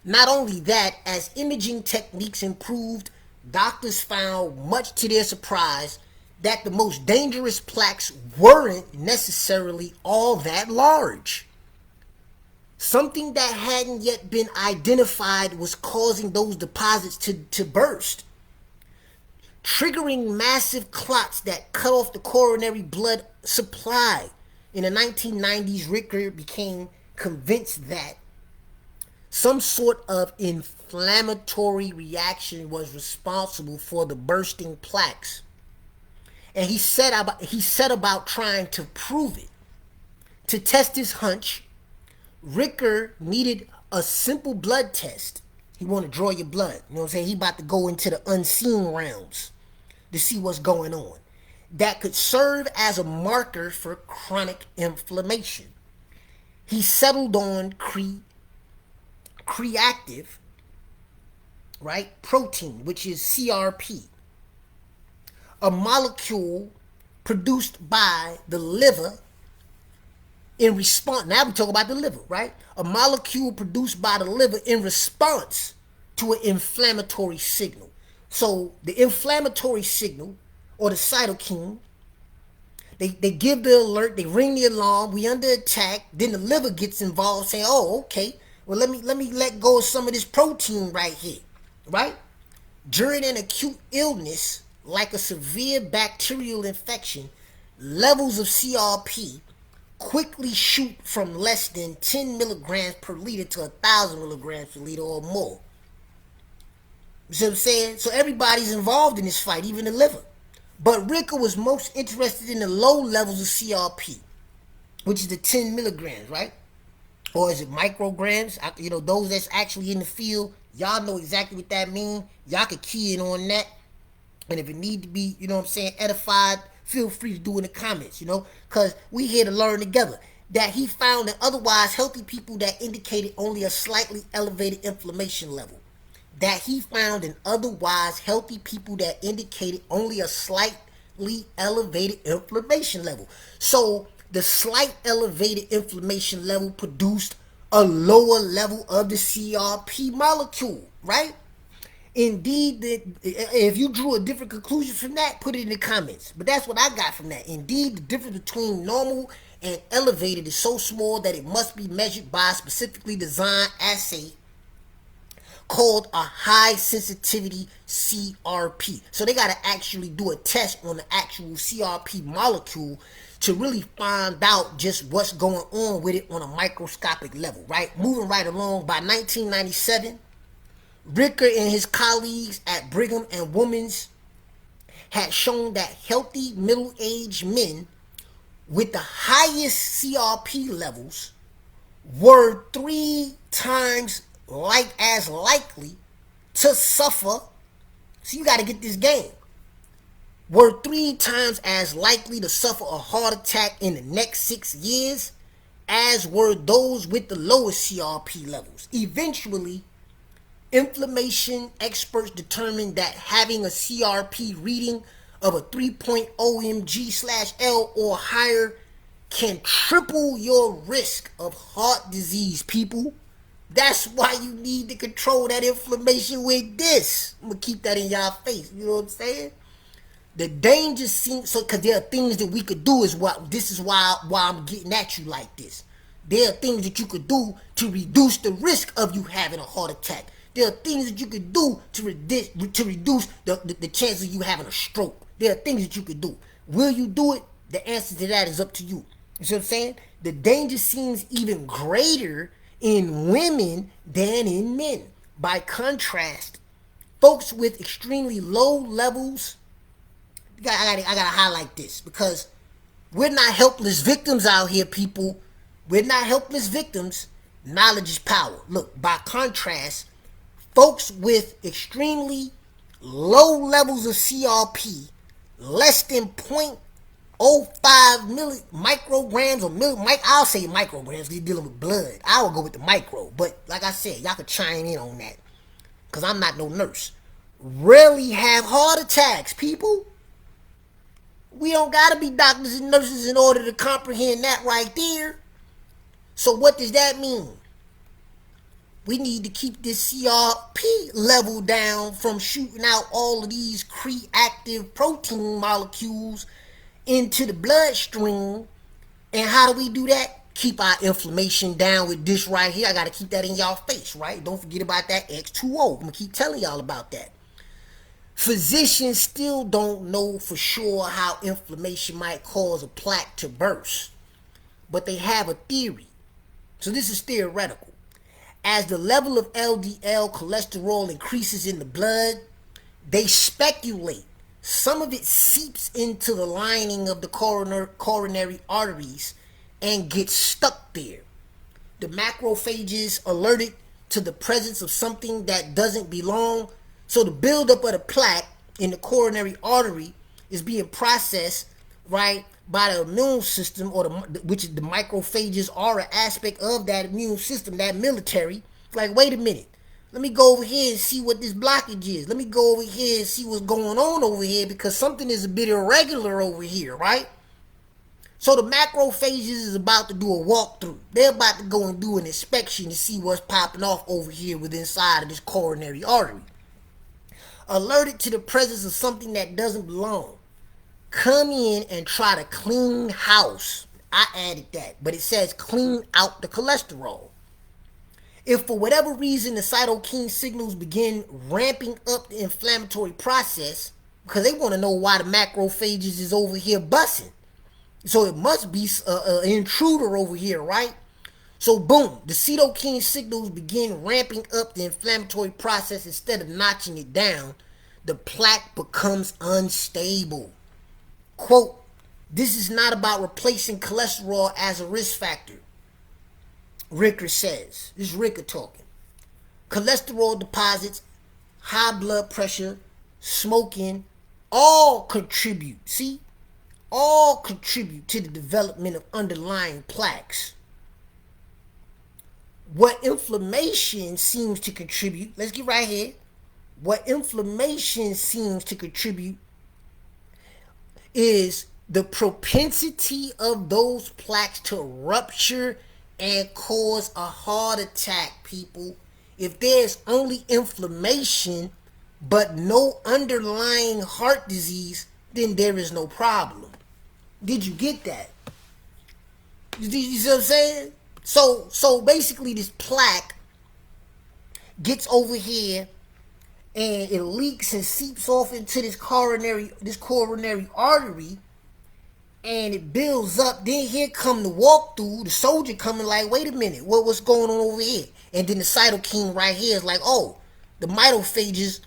Speaker 1: Not only that, as imaging techniques improved, doctors found, much to their surprise, that the most dangerous plaques weren't necessarily all that large. Something that hadn't yet been identified was causing those deposits to burst, triggering massive clots that cut off the coronary blood supply. In the 1990s, Ricker became convinced that some sort of inflammatory reaction was responsible for the bursting plaques. And he set about trying to prove it. To test his hunch, Ricker needed a simple blood test. He wanted to draw your blood. You know what I'm saying? He about to go into the unseen realms to see what's going on. That could serve as a marker for chronic inflammation. He settled on creative, right, protein, which is CRP. A molecule produced by the liver in response. Now we talk about the liver, right? A molecule produced by the liver in response to an inflammatory signal. So the inflammatory signal, or the cytokine, they give the alert, they ring the alarm, we under attack. Then the liver gets involved, saying, "Oh, okay, well let me let go of some of this protein right here," right? During an acute illness like a severe bacterial infection, levels of CRP quickly shoot from less than 10 milligrams per liter to 1,000 milligrams per liter or more. You see what I'm saying? So everybody's involved in this fight, even the liver. But Ricker was most interested in the low levels of CRP, which is the 10 milligrams, right? Or is it micrograms? Those that's actually in the field, y'all know exactly what that means. Y'all could key in on that. And if it need to be, edified, feel free to do in the comments, because we here to learn together. That he found in otherwise healthy people that indicated only a slightly elevated inflammation level. That he found in otherwise healthy people that indicated only a slightly elevated inflammation level. So the slight elevated inflammation level produced a lower level of the CRP molecule, right? Indeed, if you drew a different conclusion from that, put it in the comments. But that's what I got from that. Indeed, the difference between normal and elevated is so small that it must be measured by a specifically designed assay called a high sensitivity CRP. So they got to actually do a test on the actual CRP molecule to really find out just what's going on with it on a microscopic level, right? Moving right along, by 1997, Ricker and his colleagues at Brigham and Women's had shown that healthy middle-aged men with the highest CRP levels were 3 times as likely to suffer. So you got to get this game. Were 3 times as likely to suffer a heart attack in the next 6 years as were those with the lowest CRP levels. Eventually, inflammation experts determined that having a CRP reading of a 3.0 mg/L or higher can triple your risk of heart disease, people. That's why you need to control that inflammation with this. I'm going to keep that in y'all face. You know what I'm saying? The danger seems, so because there are things that we could do this is why I'm getting at you like this. There are things that you could do to reduce the risk of you having a heart attack. There are things that you could do to reduce the chances of you having a stroke. There are things that you could do. Will you do it? The answer to that is up to you. You see what I'm saying? The danger seems even greater in women than in men. By contrast, folks with extremely low levels, I gotta highlight this because we're not helpless victims out here, people. We're not helpless victims. Knowledge is power. Look, by contrast, folks with extremely low levels of CRP, less than 0.05 micrograms or I'll say micrograms because you're dealing with blood. I will go with the micro. But like I said, y'all can chime in on that because I'm not no nurse. Rarely have heart attacks, people. We don't got to be doctors and nurses in order to comprehend that right there. So what does that mean? We need to keep this CRP level down from shooting out all of these creative protein molecules into the bloodstream. And how do we do that? Keep our inflammation down with this right here. I got to keep that in y'all face, right? Don't forget about that X2O. I'm going to keep telling y'all about that. Physicians still don't know for sure how inflammation might cause a plaque to burst, but they have a theory. So this is theoretical. As the level of LDL cholesterol increases in the blood, they speculate some of it seeps into the lining of the coronary arteries and gets stuck there. The macrophages alerted to the presence of something that doesn't belong. So the buildup of the plaque in the coronary artery is being processed, right, by the immune system, which is the macrophages are an aspect of that immune system, that military. Like, wait a minute, let me go over here and see what this blockage is. Let me go over here and see what's going on over here because something is a bit irregular over here, right? So the macrophages is about to do a walkthrough. They're about to go and do an inspection to see what's popping off over here within inside of this coronary artery. Alerted to the presence of something that doesn't belong, come in and try to clean house. I added that, but it says clean out the cholesterol. If for whatever reason the cytokine signals begin ramping up the inflammatory process, because they want to know why the macrophages is over here busting. So it must be an intruder over here, right? So boom, the cytokine signals begin ramping up the inflammatory process instead of notching it down. The plaque becomes unstable. Quote, this is not about replacing cholesterol as a risk factor, Ricker says. This is Ricker talking. Cholesterol deposits, high blood pressure, smoking, all contribute, see? All contribute to the development of underlying plaques. What inflammation seems to contribute, let's get right here. What inflammation seems to contribute is the propensity of those plaques to rupture and cause a heart attack, people. If there's only inflammation but no underlying heart disease, then there is no problem. Did you get that? You see what I'm saying? So basically this plaque gets over here and it leaks and seeps off into this coronary artery, and it builds up. Then here come the walkthrough, the soldier coming like, wait a minute, what's going on over here? And then the cytokine right here is like, oh, the macrophages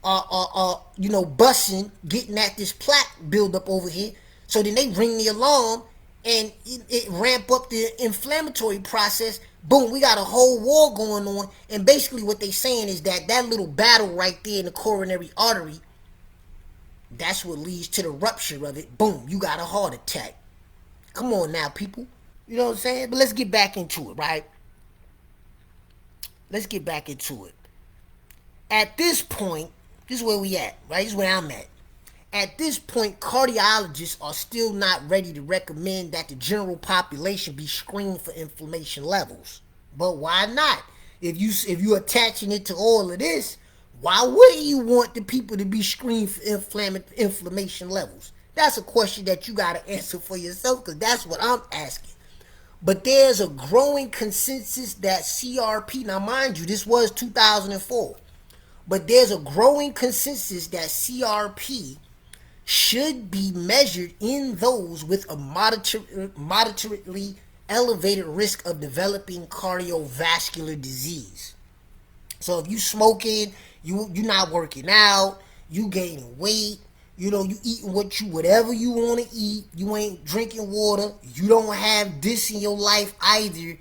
Speaker 1: are busting, getting at this plaque build up over here. So then they ring the alarm and it ramp up the inflammatory process. Boom, we got a whole war going on. And basically what they saying is that little battle right there in the coronary artery, that's what leads to the rupture of it. Boom, you got a heart attack. Come on now, people. You know what I'm saying? But let's get back into it, right? Let's get back into it. At this point, this is where we at, right? This is where I'm at. At this point, cardiologists are still not ready to recommend that the general population be screened for inflammation levels. But why not? If you're attaching it to all of this, why wouldn't you want the people to be screened for inflammation levels? That's a question that you got to answer for yourself, because that's what I'm asking. But there's a growing consensus that CRP, now mind you, this was 2004, but there's a growing consensus that CRP should be measured in those with a moderately elevated risk of developing cardiovascular disease. So if you smoking, you're not working out, you gaining weight, you eating whatever you want to eat, you ain't drinking water, you don't have this in your life either,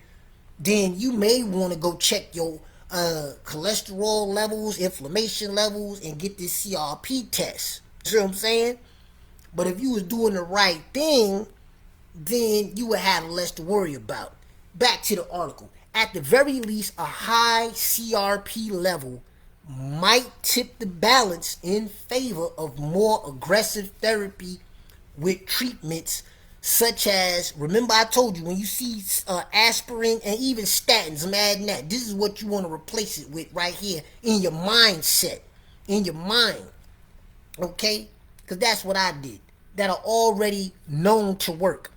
Speaker 1: then you may want to go check your cholesterol levels, inflammation levels, and get this CRP test. See what I'm saying? But if you was doing the right thing, then you would have less to worry about. Back to the article. At the very least, a high CRP level might tip the balance in favor of more aggressive therapy with treatments such as, remember I told you, when you see aspirin and even statins, I'm adding that. This is what you want to replace it with right here in your mindset, in your mind. Okay? Because that's what I did. That are already known to work.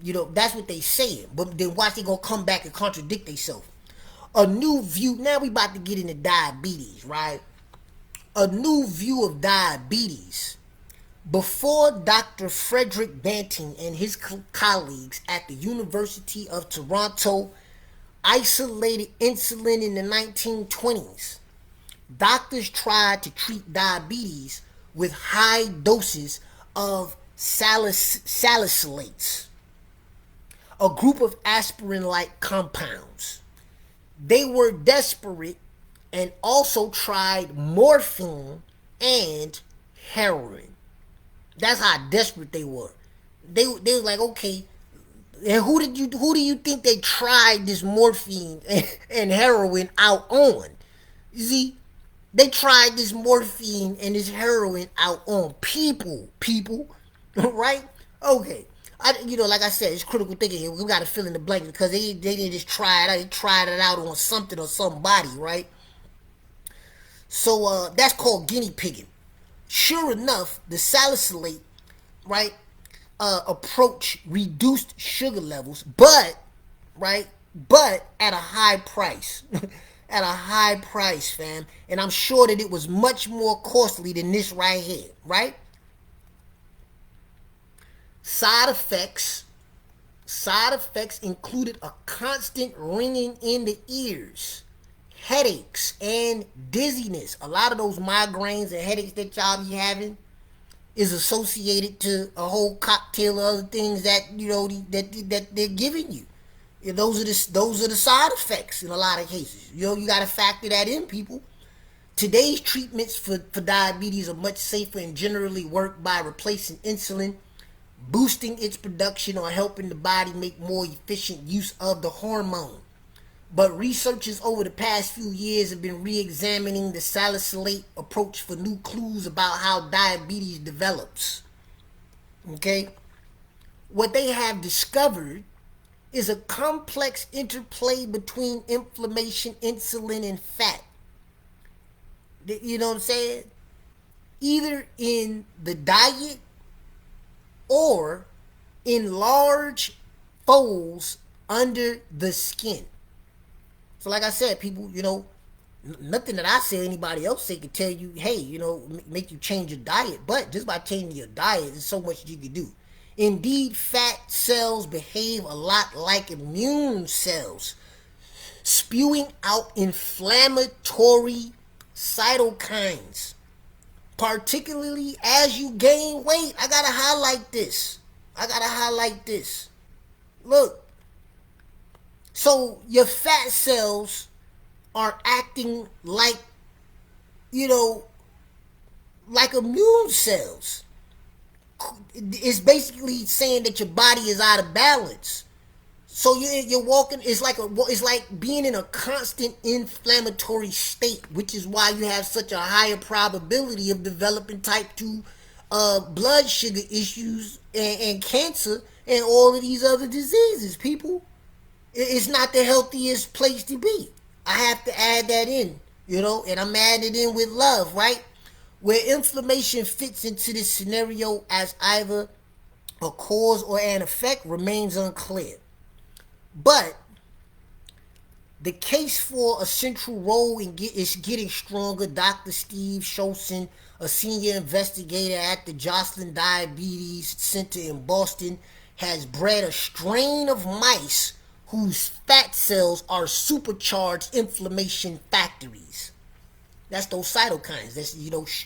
Speaker 1: That's what they say. But then watch, they gonna come back and contradict themselves. A new view, now we about to get into diabetes, right? A new view of diabetes. Before Dr. Frederick Banting and his colleagues at the University of Toronto isolated insulin in the 1920s, doctors tried to treat diabetes with high doses of salicylates, a group of aspirin-like compounds. They were desperate and also tried morphine and heroin. That's how desperate they were. They were like, okay, and who do you think they tried this morphine and heroin out on? You see, they tried this morphine and this heroin out on people, right? Okay. Like I said, it's critical thinking here. We got to fill in the blank because they didn't just try it out. They tried it out on something or somebody, right? So that's called guinea pigging. Sure enough, the salicylate, right, approach reduced sugar levels, but at a high price. At a high price, fam. And I'm sure that it was much more costly than this right here, right? Side effects included a constant ringing in the ears, headaches, and dizziness. A lot of those migraines and headaches that y'all be having, is associated to a whole cocktail of other things that that they're giving you. Those are the side effects in a lot of cases. You got to factor that in, people. Today's treatments for diabetes are much safer and generally work by replacing insulin, boosting its production, or helping the body make more efficient use of the hormone. But researchers over the past few years have been re-examining the salicylate approach for new clues about how diabetes develops. Okay? What they have discovered is a complex interplay between inflammation, insulin, and fat. You know what I'm saying? Either in the diet or in large folds under the skin. So like I said, people, nothing that I say, anybody else say, could tell you, hey, make you change your diet. But just by changing your diet, there's so much you can do. Indeed, fat cells behave a lot like immune cells, spewing out inflammatory cytokines, particularly as you gain weight. I gotta highlight this. Look, so your fat cells are acting like, like immune cells. It's basically saying that your body is out of balance. So you're walking. It's like being in a constant inflammatory state, which is why you have such a higher probability of developing type 2 blood sugar issues and cancer and all of these other diseases. People, it's not the healthiest place to be. I have to add that in, and I'm adding it in with love, right? Where inflammation fits into this scenario as either a cause or an effect remains unclear. But the case for a central role is getting stronger. Dr. Steve Schossen, a senior investigator at the Joslin Diabetes Center in Boston, has bred a strain of mice whose fat cells are supercharged inflammation factories. That's those cytokines. That's,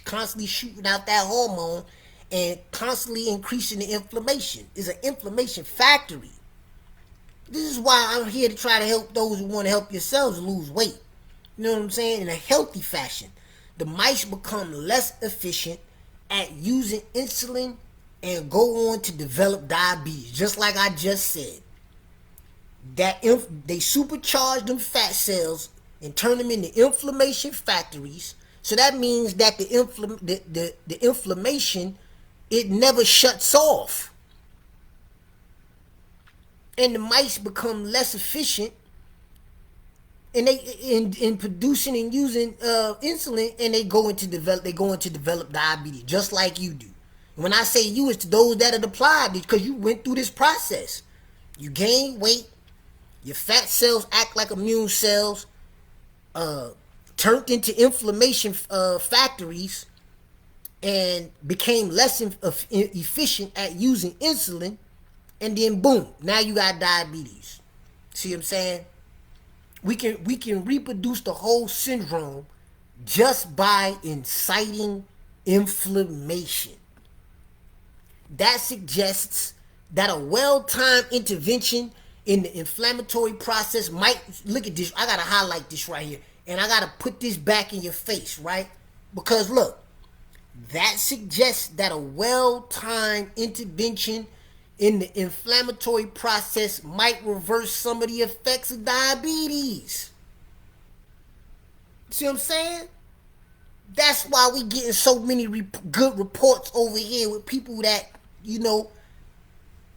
Speaker 1: constantly shooting out that hormone and constantly increasing the inflammation. It's an inflammation factory. This is why I'm here to try to help those who want to help yourselves lose weight. You know what I'm saying? In a healthy fashion. The mice become less efficient at using insulin and go on to develop diabetes. Just like I just said. They supercharge them fat cells and turn them into inflammation factories. So that means that the inflammation, it never shuts off. And the mice become less efficient in producing and using insulin, and they go into develop diabetes, just like you do. When I say you, it's to those that are applied, because you went through this process. You gain weight, your fat cells act like immune cells, turned into inflammation factories, and became less efficient at using insulin, and then boom, now you got diabetes. See what I'm saying? We can reproduce the whole syndrome just by inciting inflammation. That suggests that a well-timed intervention in the inflammatory process might, look at this, I gotta highlight this right here, and I gotta put this back in your face, right? Because look, that suggests that a well-timed intervention in the inflammatory process might reverse some of the effects of diabetes. See what I'm saying? That's why we getting so many good reports over here with people that,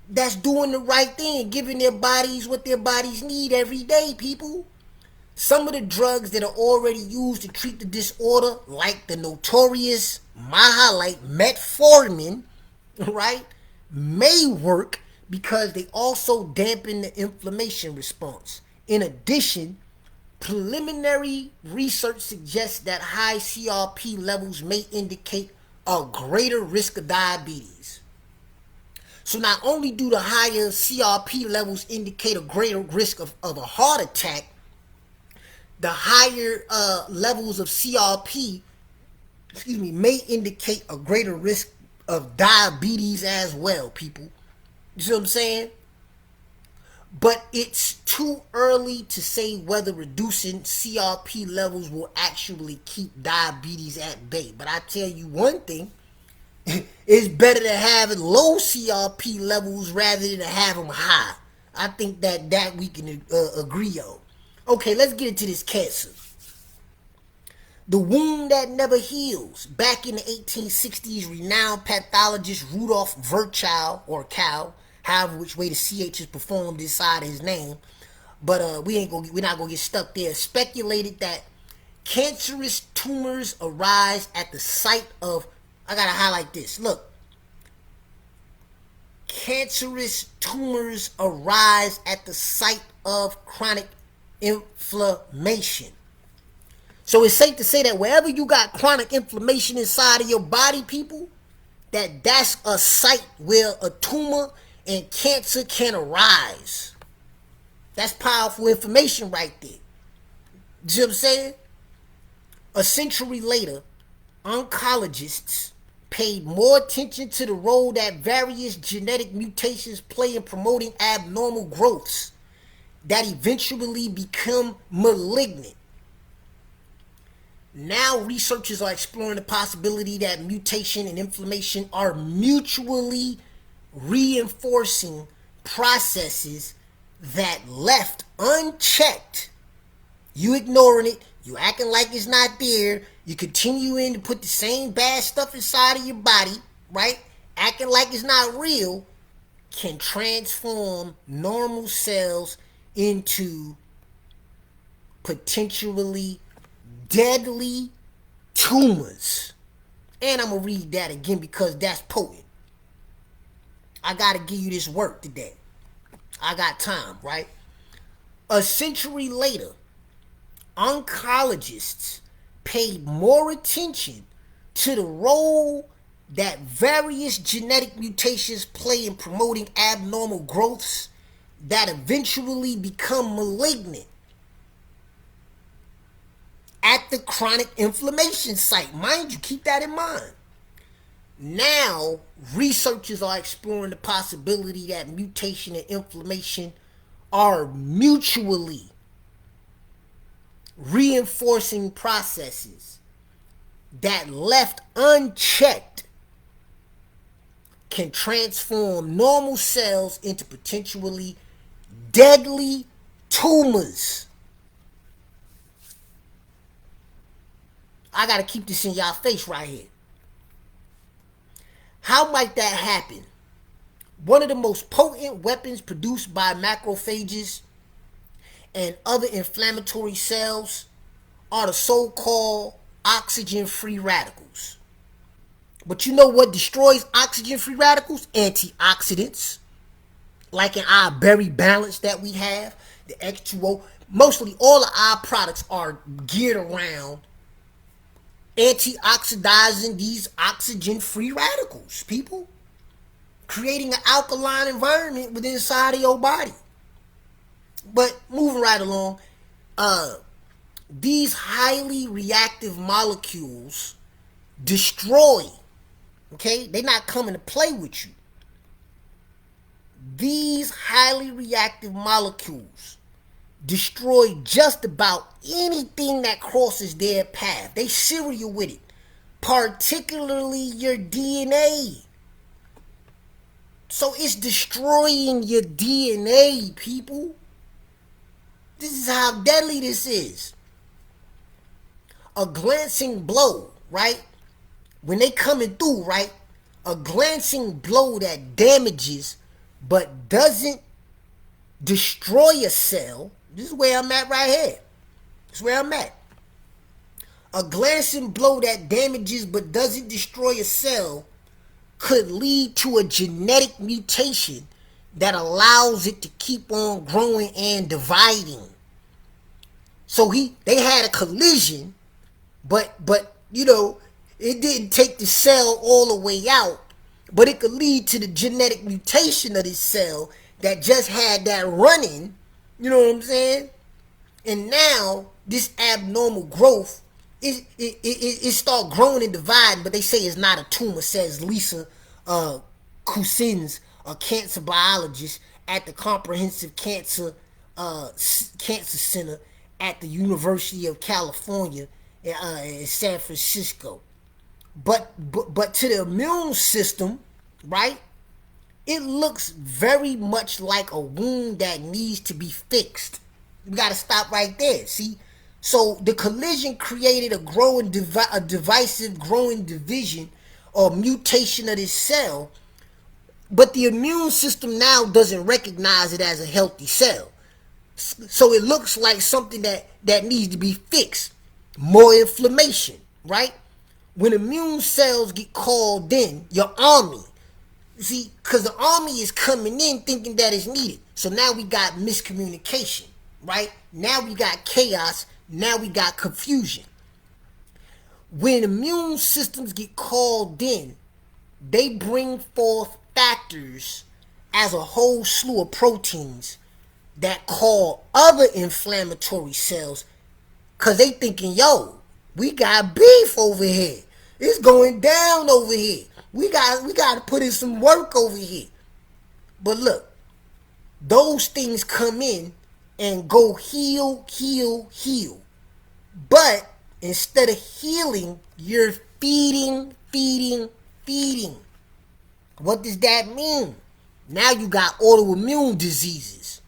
Speaker 1: that's doing the right thing, giving their bodies what their bodies need every day, people. Some of the drugs that are already used to treat the disorder, like the notorious, my highlight, metformin, right, may work because they also dampen the inflammation response. In addition, preliminary research suggests that high CRP levels may indicate a greater risk of diabetes. So not only do the higher CRP levels indicate a greater risk of a heart attack, the higher levels of CRP, may indicate a greater risk of diabetes as well, people. You see what I'm saying? But it's too early to say whether reducing CRP levels will actually keep diabetes at bay. But I tell you one thing, it's better to have low CRP levels rather than to have them high. I think that we can agree on. Okay, let's get into this cancer. The wound that never heals. Back in the 1860s, renowned pathologist Rudolf Virchow, or Cow, however which way the CH is performed inside his name, but we're not gonna get stuck there, speculated that cancerous tumors arise at the site of, I gotta highlight this, look, cancerous tumors arise at the site of chronic inflammation. So it's safe to say that wherever you got chronic inflammation inside of your body, people, that's a site where a tumor and cancer can arise. That's powerful information right there. You see what I'm saying? A century later, oncologists paid more attention to the role that various genetic mutations play in promoting abnormal growths that eventually become malignant. Now researchers are exploring the possibility that mutation and inflammation are mutually reinforcing processes that, left unchecked, you ignoring it, you acting like it's not there, you continuing to put the same bad stuff inside of your body, right? Acting like it's not real, can transform normal cells into potentially deadly tumors. And I'm going to read that again because that's potent. I got to give you this work today. I got time, right? A century later, oncologists paid more attention to the role that various genetic mutations play in promoting abnormal growths that eventually become malignant at the chronic inflammation site. Mind you, keep that in mind. Now, researchers are exploring the possibility that mutation and inflammation are mutually reinforcing processes that, left unchecked, can transform normal cells into potentially deadly tumors. I gotta keep this in y'all face right here. How might that happen? One of the most potent weapons produced by macrophages and other inflammatory cells are the so-called oxygen-free radicals. But you know what destroys oxygen-free radicals? Antioxidants. Like in our berry balance that we have, the X2O. Mostly all of our products are geared around antioxidizing these oxygen-free radicals, people. Creating an alkaline environment within inside of your body. But moving right along, these highly reactive molecules destroy, okay? They're not coming to play with you. These highly reactive molecules destroy just about anything that crosses their path. They serial with it, particularly your DNA. So it's destroying your DNA, people. This is how deadly this is. A glancing blow, right? When they coming through, right? A glancing blow that damages but doesn't destroy a cell. This is where I'm at right here. This is where I'm at. A glancing blow that damages but doesn't destroy a cell could lead to a genetic mutation that allows it to keep on growing and dividing. So they had a collision, but you know, it didn't take the cell all the way out, but it could lead to the genetic mutation of this cell that just had that running, you know what I'm saying? And now this abnormal growth, it start growing and dividing, but they say it's not a tumor, says Lisa Cousins, a cancer biologist at the Comprehensive Cancer Center at the University of California in San Francisco. But to the immune system, right? It looks very much like a wound that needs to be fixed. We got to stop right there. See, so the collision created a divisive growing division or mutation of this cell, but the immune system now doesn't recognize it as a healthy cell. So it looks like something that needs to be fixed. More inflammation, right? When immune cells get called in, your army, see, because the army is coming in thinking that it's needed. So now we got miscommunication, right? Now we got chaos. Now we got confusion. When immune systems get called in, they bring forth factors as a whole slew of proteins that call other inflammatory cells, because they thinking, yo, we got beef over here. It's going down over here. We got to put in some work over here. But look, those things come in and go heal. But instead of healing, you're feeding. What does that mean? Now you got autoimmune diseases.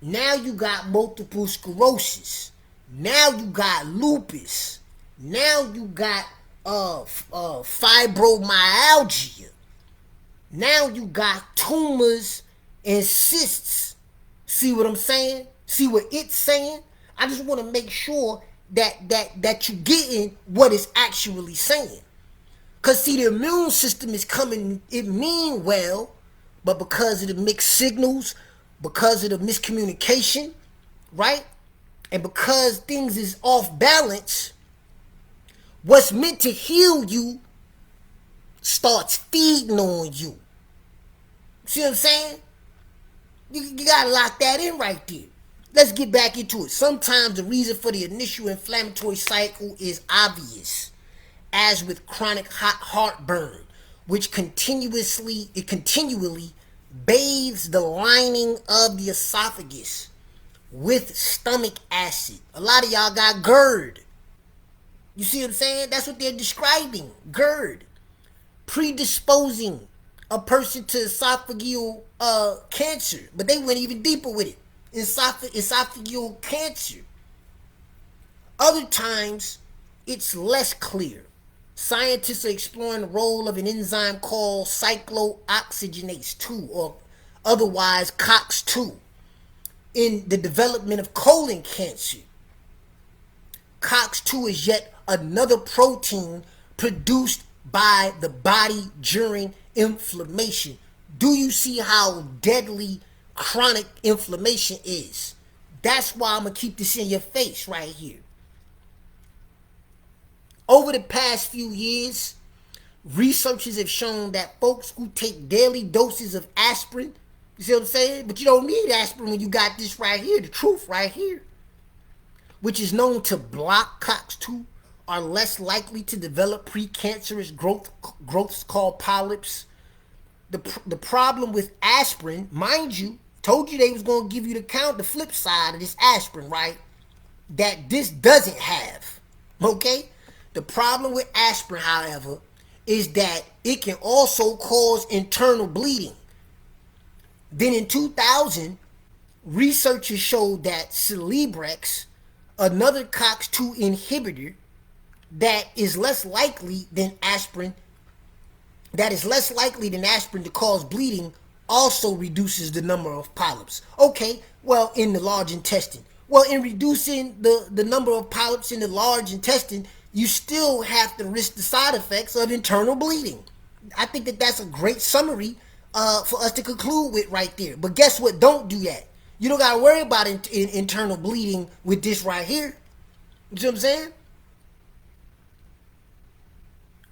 Speaker 1: Now you got multiple sclerosis. Now you got lupus. Now you got fibromyalgia. Now you got tumors and cysts. See what I'm saying? See what it's saying? I just want to make sure that you're getting what it's actually saying. Because see, the immune system is coming, it mean well, but because of the mixed signals, because of the miscommunication, right? And because things is off balance, what's meant to heal you starts feeding on you. See what I'm saying? You gotta lock that in right there. Let's get back into it. Sometimes the reason for the initial inflammatory cycle is obvious, as with chronic hot heartburn, which continually bathes the lining of the esophagus with stomach acid. A lot of y'all got GERD. You see what I'm saying? That's what they're describing. GERD. Predisposing a person to esophageal cancer. But they went even deeper with it. Esophageal cancer. Other times, it's less clear. Scientists are exploring the role of an enzyme called cyclooxygenase 2, or otherwise COX-2, in the development of colon cancer. COX-2 is yet another protein produced by the body during inflammation. Do you see how deadly chronic inflammation is? That's why I'm going to keep this in your face right here. Over the past few years, researchers have shown that folks who take daily doses of aspirin, you see what I'm saying? But you don't need aspirin when you got this right here, the truth right here, which is known to block COX-2, are less likely to develop precancerous growths called polyps. The problem with aspirin, mind you, told you they was going to give you the flip side of this aspirin, right? That this doesn't have, okay? The problem with aspirin, however, is that it can also cause internal bleeding. Then in 2000, researchers showed that Celebrex, another COX-2 inhibitor that is less likely than aspirin to cause bleeding, also reduces the number of polyps. Okay, well, in the large intestine. Well, in reducing the number of polyps in the large intestine, you still have to risk the side effects of internal bleeding. I think that's a great summary for us to conclude with right there. But guess what? Don't do that. You don't got to worry about internal bleeding with this right here. You see what I'm saying?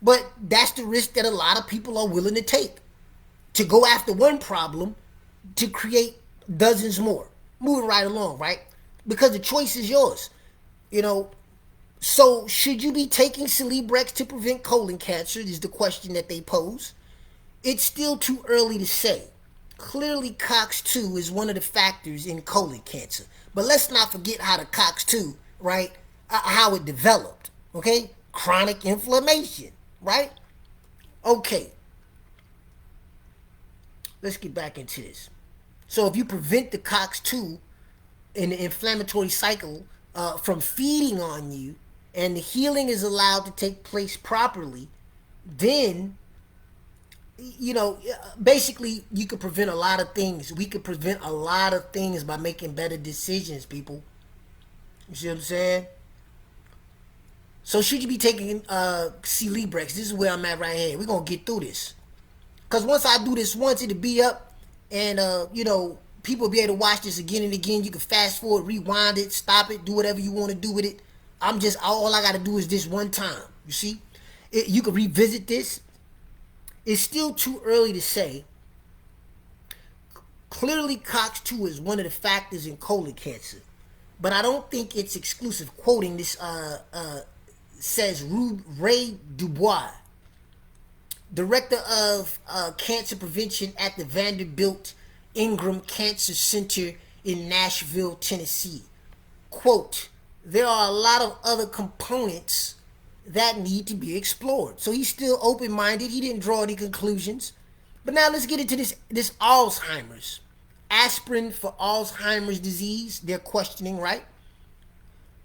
Speaker 1: But that's the risk that a lot of people are willing to take. To go after one problem to create dozens more. Moving right along, right? Because the choice is yours. You know, so should you be taking Celebrex to prevent colon cancer is the question that they pose. It's still too early to say. Clearly, COX-2 is one of the factors in colon cancer. But let's not forget how the COX-2, right, how it developed, okay? Chronic inflammation, right? Okay, let's get back into this. So if you prevent the COX-2 in the inflammatory cycle from feeding on you, and the healing is allowed to take place properly, then, you know, basically you could prevent a lot of things. We could prevent a lot of things by making better decisions, people. You see what I'm saying? So should you be taking C-Librex? This is where I'm at right here. We're going to get through this. Because once I do this once, it'll be up. And, you know, people will be able to watch this again and again. You can fast forward, rewind it, stop it, do whatever you want to do with it. All I got to do is this one time. You see? You can revisit this. It's still too early to say. Clearly, COX-2 is one of the factors in colon cancer. But I don't think it's exclusive. Quoting this says Ray Dubois, director of cancer prevention at the Vanderbilt Ingram Cancer Center in Nashville, Tennessee. Quote, there are a lot of other components that need to be explored. So he's still open-minded. He didn't draw any conclusions. But now let's get into this Alzheimer's. Aspirin for Alzheimer's disease, they're questioning, right?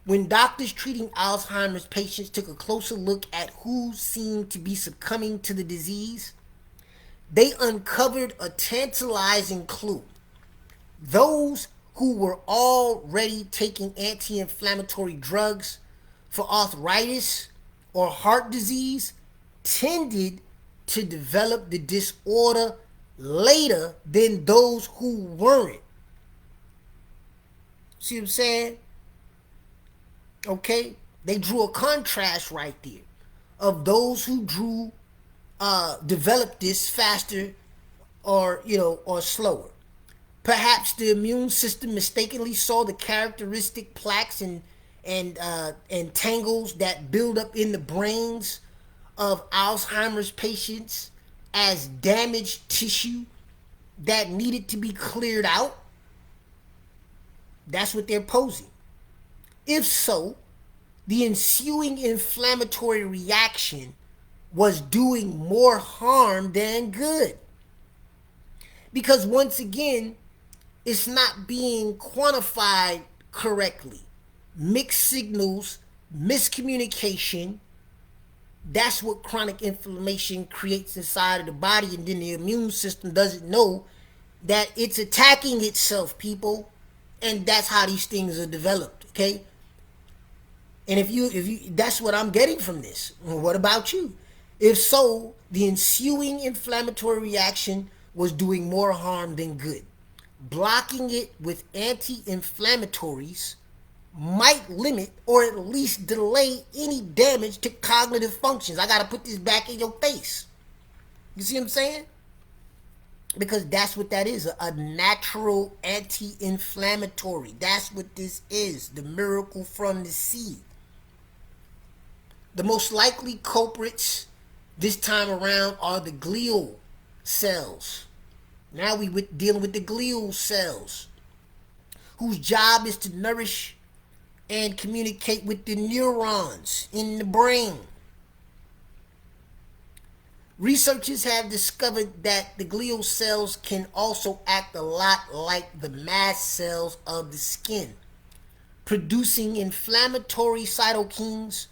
Speaker 1: When doctors treating Alzheimer's patients took a closer look at who seemed to be succumbing to the disease, they uncovered a tantalizing clue. Those who were already taking anti-inflammatory drugs for arthritis or heart disease tended to develop the disorder later than those who weren't. See what I'm saying? Okay? They drew a contrast right there of those who developed this faster or slower. Perhaps the immune system mistakenly saw the characteristic plaques and tangles that build up in the brains of Alzheimer's patients as damaged tissue that needed to be cleared out. That's what they're posing. If so, the ensuing inflammatory reaction was doing more harm than good. Because once again, it's not being quantified correctly. Mixed signals, miscommunication, that's what chronic inflammation creates inside of the body, and then the immune system doesn't know that it's attacking itself, people. And that's how these things are developed, okay? And if you that's what I'm getting from this. Well, what about you? If so, the ensuing inflammatory reaction was doing more harm than good. Blocking it with anti-inflammatories might limit or at least delay any damage to cognitive functions. I got to put this back in your face. You see what I'm saying? Because that's what that is, a natural anti-inflammatory. That's what this is, the miracle from the seed. The most likely culprits this time around are the glial cells. Now we're dealing with the glial cells, whose job is to nourish and communicate with the neurons in the brain. Researchers have discovered that the glial cells can also act a lot like the mast cells of the skin, producing inflammatory cytokines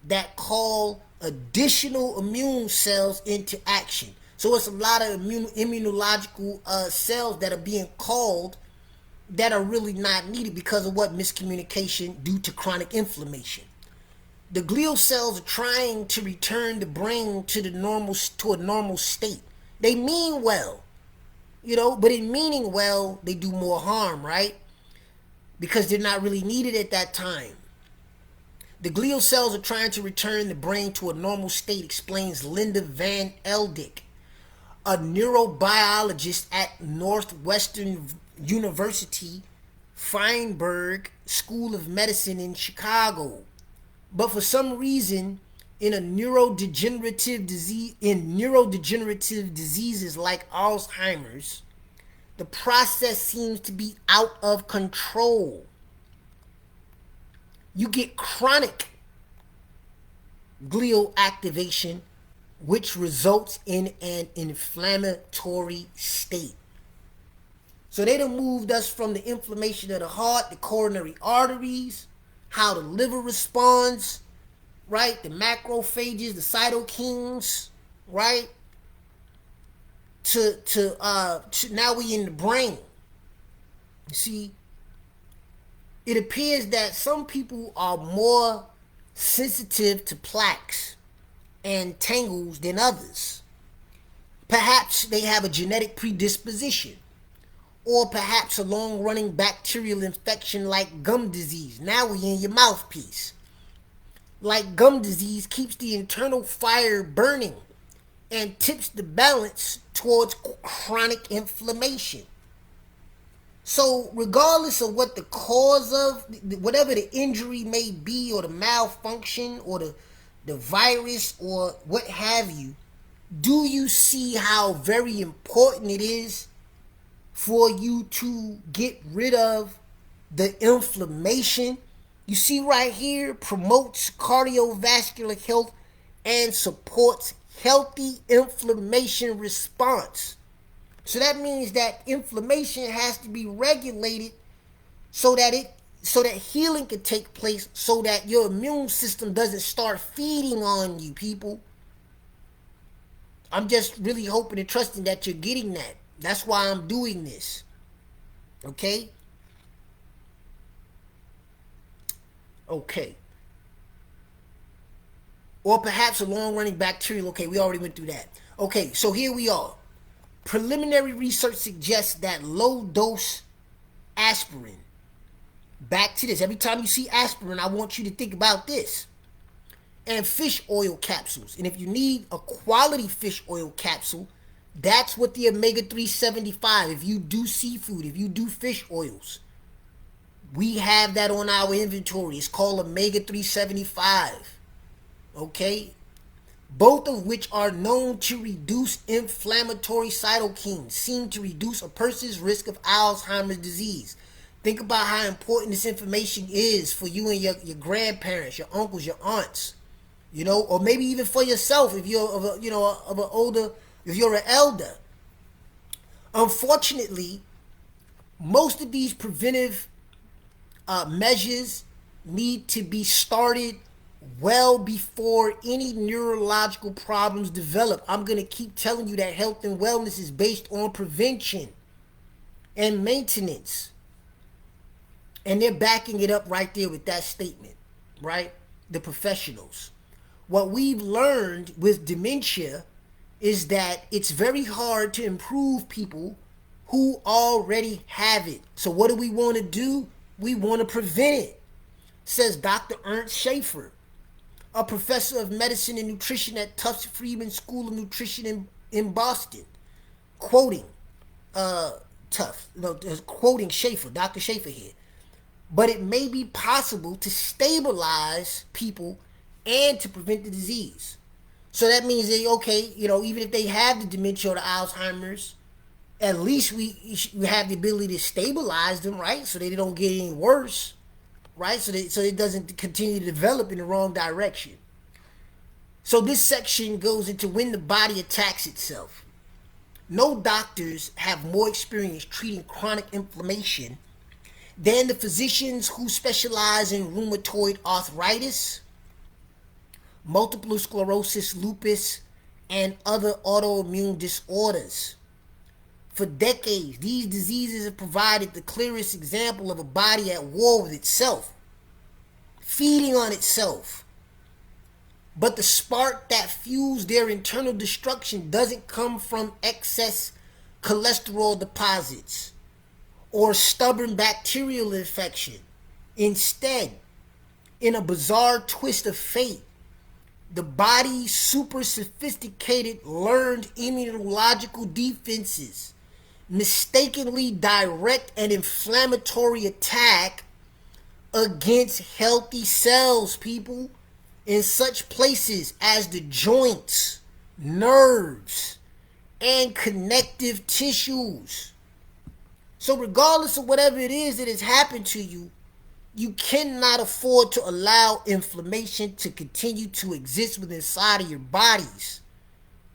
Speaker 1: that call additional immune cells into action. So it's a lot of immunological cells that are being called that are really not needed because of what miscommunication due to chronic inflammation. The glial cells are trying to return the brain to a normal state. They mean well, but in meaning well, they do more harm, right? Because they're not really needed at that time. The glial cells are trying to return the brain to a normal state, explains Linda Van Eldik, a neurobiologist at Northwestern University Feinberg School of Medicine in Chicago. But for some reason, in neurodegenerative diseases like Alzheimer's, the process seems to be out of control. You get chronic glial activation, which results in an inflammatory state. So they done moved us from the inflammation of the heart, the coronary arteries, how the liver responds, right? The macrophages, the cytokines, right? To now we in the brain. You see, it appears that some people are more sensitive to plaques and tangles than others. Perhaps they have a genetic predisposition, or perhaps a long-running bacterial infection like gum disease. Now we in your mouthpiece. Like gum disease keeps the internal fire burning and tips the balance towards chronic inflammation. So regardless of what the cause of, whatever the injury may be, or the malfunction, or the virus, or what have you, do you see how very important it is for you to get rid of the inflammation? You see right here, promotes cardiovascular health and supports healthy inflammation response. So that means that inflammation has to be regulated so that healing can take place, so that your immune system doesn't start feeding on you, people. I'm just really hoping and trusting that you're getting that. That's why I'm doing this. Okay? Okay. Or perhaps a long-running bacterial. Okay, we already went through that. Okay, so here we are. Preliminary research suggests that low-dose aspirin. Back to this. Every time you see aspirin, I want you to think about this. And fish oil capsules. And if you need a quality fish oil capsule, that's what the omega-3 75. If you do seafood, if you do fish oils, we have that on our inventory. It's called omega-3 75. Okay? Both of which are known to reduce inflammatory cytokines, seem to reduce a person's risk of Alzheimer's disease. Think about how important this information is for you and your grandparents, your uncles, your aunts, or maybe even for yourself if you're if you're an elder. Unfortunately, most of these preventive measures need to be started well before any neurological problems develop. I'm going to keep telling you that health and wellness is based on prevention and maintenance. And they're backing it up right there with that statement, right? The professionals. What we've learned with dementia is that it's very hard to improve people who already have it. So what do we want to do? We want to prevent it, says Dr. Ernst Schaefer, a professor of medicine and nutrition at Tufts Friedman School of Nutrition in Boston, quoting quoting Schaefer, Dr. Schaefer here. But it may be possible to stabilize people and to prevent the disease. So that means that, okay, even if they have the dementia or the Alzheimer's, at least we have the ability to stabilize them, right? So they don't get any worse, right? So it doesn't continue to develop in the wrong direction. So this section goes into when the body attacks itself. No doctors have more experience treating chronic inflammation than the physicians who specialize in rheumatoid arthritis, multiple sclerosis, lupus, and other autoimmune disorders. For decades, these diseases have provided the clearest example of a body at war with itself, feeding on itself. But the spark that fuels their internal destruction doesn't come from excess cholesterol deposits or stubborn bacterial infection. Instead, in a bizarre twist of fate, the body's super sophisticated learned immunological defenses mistakenly direct an inflammatory attack against healthy cells, people. in such places as the joints, nerves, and connective tissues. So regardless of whatever it is that has happened to you, you cannot afford to allow inflammation to continue to exist within inside of your bodies.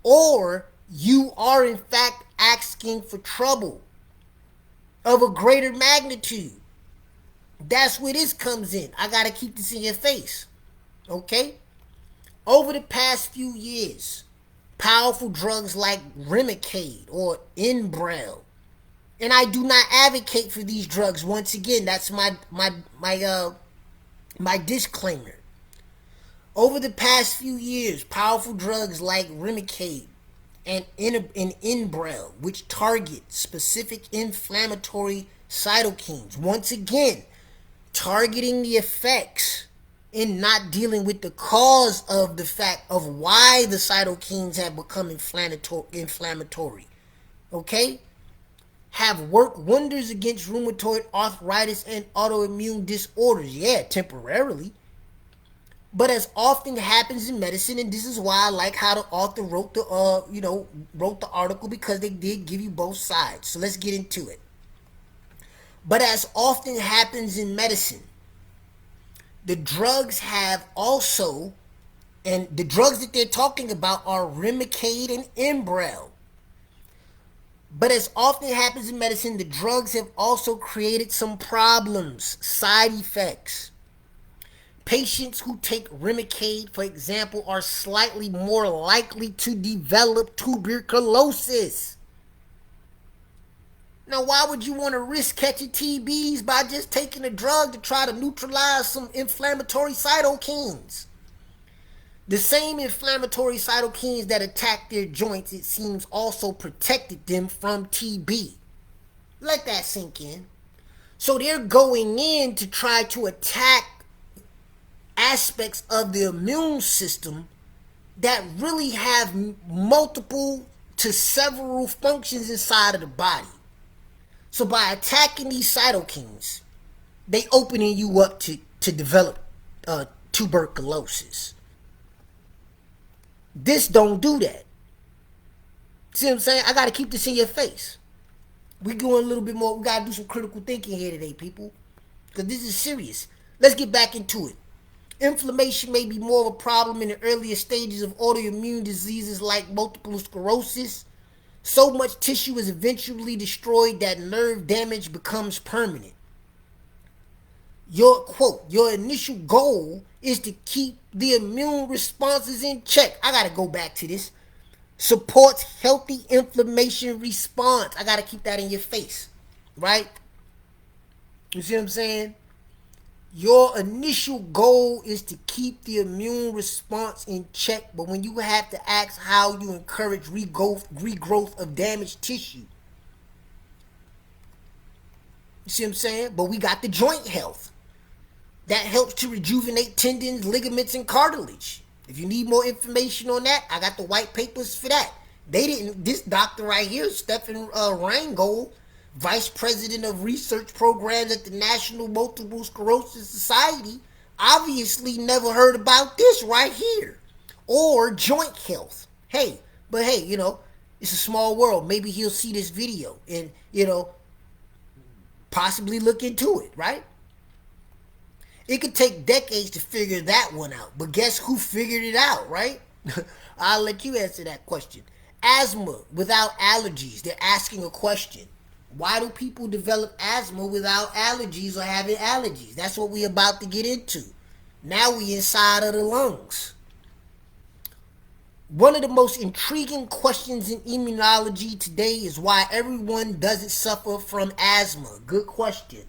Speaker 1: Or you are in fact asking for trouble of a greater magnitude. That's where this comes in. I gotta keep this in your face. Okay? Over the past few years, powerful drugs like Remicade or Enbrel, and I do not advocate for these drugs. Once again, that's my disclaimer. Over the past few years, powerful drugs like Remicade and Enbrel, which target specific inflammatory cytokines, once again, targeting the effects and not dealing with the cause of the fact of why the cytokines have become inflammatory. Okay? Have worked wonders against rheumatoid arthritis and autoimmune disorders. Yeah, temporarily. But as often happens in medicine, and this is why I like how the author wrote the article, because they did give you both sides. So let's get into it. But as often happens in medicine, the drugs have also, and the drugs that they're talking about are Remicade and Enbrel. But as often happens in medicine, the drugs have also created some problems, side effects. Patients who take Remicade, for example, are slightly more likely to develop tuberculosis. Now, why would you want to risk catching TBs by just taking a drug to try to neutralize some inflammatory cytokines? The same inflammatory cytokines that attack their joints, it seems, also protected them from TB. Let that sink in. So they're going in to try to attack aspects of the immune system that really have multiple to several functions inside of the body. So by attacking these cytokines, they opening you up to develop tuberculosis. This don't do that. See what I'm saying? I got to keep this in your face. We're going a little bit more. We got to do some critical thinking here today, people, because this is serious. Let's get back into it. Inflammation may be more of a problem in the earlier stages of autoimmune diseases like multiple sclerosis. So much tissue is eventually destroyed that nerve damage becomes permanent. Your quote, your initial goal is to keep the immune responses in check. I got to go back to this. Supports healthy inflammation response. I got to keep that in your face, right? You see what I'm saying? Your initial goal is to keep the immune response in check, but when you have to ask how you encourage regrowth of damaged tissue. You see what I'm saying? But we got the joint health. That helps to rejuvenate tendons, ligaments, and cartilage. If you need more information on that, I got the white papers for that. This doctor right here, Stephen Reingold, Vice President of Research Programs at the National Multiple Sclerosis Society, obviously never heard about this right here. Or joint health. Hey, it's a small world. Maybe he'll see this video and, possibly look into it, right? It could take decades to figure that one out. But guess who figured it out, right? I'll let you answer that question. Asthma without allergies. They're asking a question. Why do people develop asthma without allergies or having allergies? That's what we're about to get into. Now we inside of the lungs. One of the most intriguing questions in immunology today is why everyone doesn't suffer from asthma. Good question.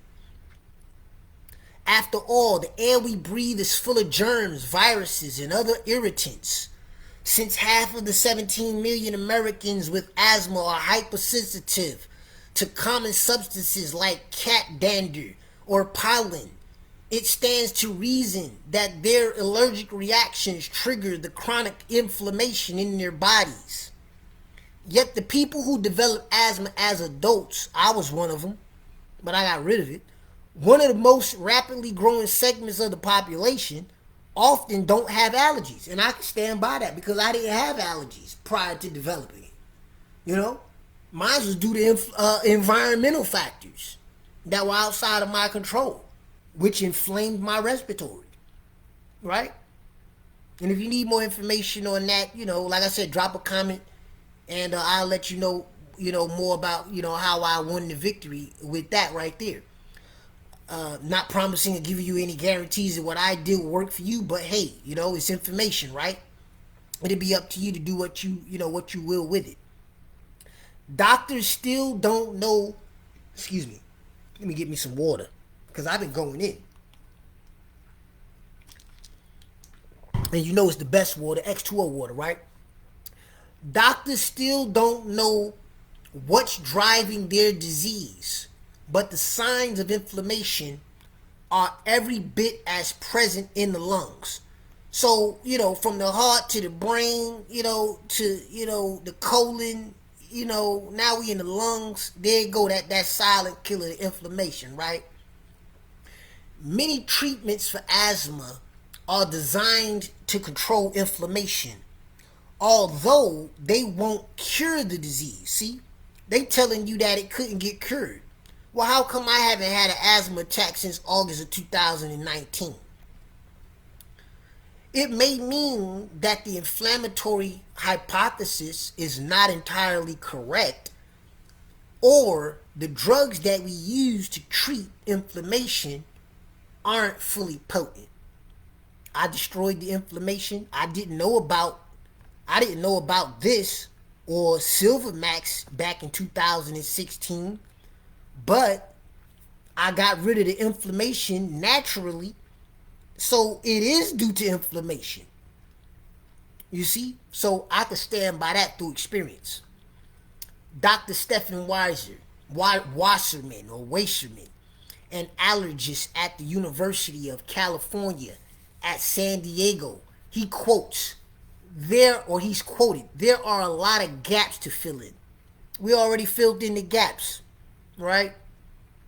Speaker 1: After all, the air we breathe is full of germs, viruses, and other irritants. Since half of the 17 million Americans with asthma are hypersensitive to common substances like cat dander or pollen, it stands to reason that their allergic reactions trigger the chronic inflammation in their bodies. Yet the people who develop asthma as adults, I was one of them, but I got rid of it. One of the most rapidly growing segments of the population often don't have allergies. And I can stand by that because I didn't have allergies prior to developing it. You know? Mine was due to environmental factors that were outside of my control, which inflamed my respiratory. Right? And if you need more information on that, like I said, drop a comment and I'll let you know, more about, how I won the victory with that right there. Not promising or giving you any guarantees that what I did will work for you, but hey, it's information, right? It'll be up to you to do what what you will with it. Doctors still don't know. Excuse me. Let me get me some water because I've been going in. And it's the best water, X2O water, right? Doctors still don't know what's driving their disease, but the signs of inflammation are every bit as present in the lungs. So, from the heart to the brain, to, the colon, now we in the lungs. There you go, that silent killer, inflammation, right? Many treatments for asthma are designed to control inflammation, although they won't cure the disease. See, they telling you that it couldn't get cured. Well, how come I haven't had an asthma attack since August of 2019? It may mean that the inflammatory hypothesis is not entirely correct, or the drugs that we use to treat inflammation aren't fully potent. I destroyed the inflammation. I didn't know about this or Silvermax back in 2016, but I got rid of the inflammation naturally. So it is due to inflammation. You see? So I can stand by that through experience. Dr. Stephen Wasserman, an allergist at the University of California at San Diego, he's quoted, there are a lot of gaps to fill in. We already filled in the gaps, right?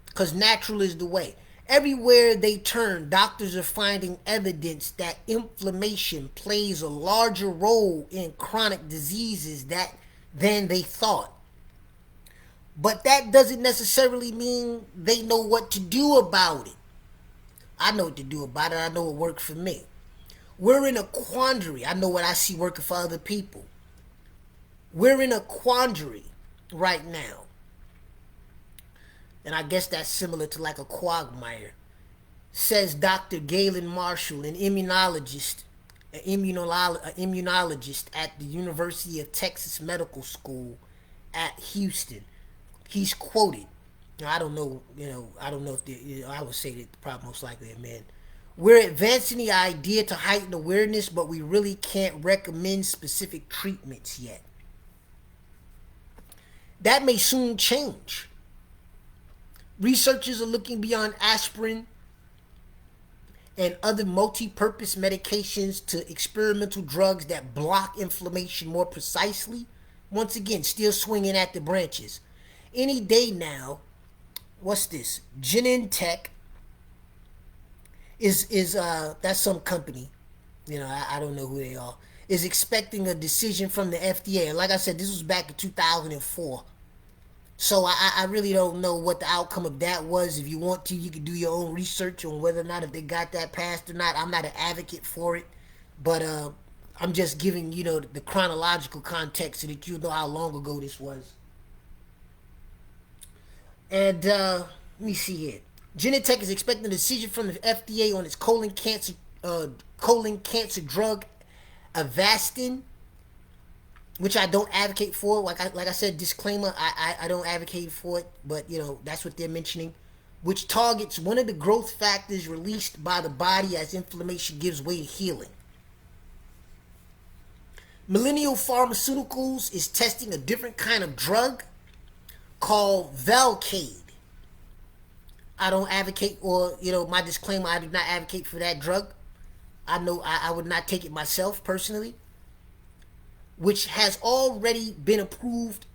Speaker 1: Because natural is the way. Everywhere they turn, doctors are finding evidence that inflammation plays a larger role in chronic diseases than they thought. But that doesn't necessarily mean they know what to do about it. I know what to do about it. I know what worked for me. We're in a quandary. I know what I see working for other people. We're in a quandary right now. And I guess that's similar to like a quagmire. Says Dr. Galen Marshall, an immunologist at the University of Texas Medical School at Houston. He's quoted. I don't know if I would say that probably most likely a man. We're advancing the idea to heighten awareness, but we really can't recommend specific treatments yet. That may soon change. Researchers are looking beyond aspirin and other multi-purpose medications to experimental drugs that block inflammation more precisely. Once again, still swinging at the branches. Any day now, what's this? Genentech is that's some company, I don't know who they are, is expecting a decision from the FDA. And like I said, this was back in 2004. So I really don't know what the outcome of that was. If you want to, you can do your own research on whether or not if they got that passed or not. I'm not an advocate for it, but I'm just giving the chronological context so that you know how long ago this was. And let me see here. Genentech is expecting a decision from the FDA on its colon cancer drug Avastin, which I don't advocate for. Like I said, disclaimer, I don't advocate for it, but that's what they're mentioning, which targets one of the growth factors released by the body as inflammation gives way to healing. Millennial Pharmaceuticals is testing a different kind of drug called Velcade. I don't advocate, or my disclaimer, I do not advocate for that drug. I know I would not take it myself personally, which has already been approved,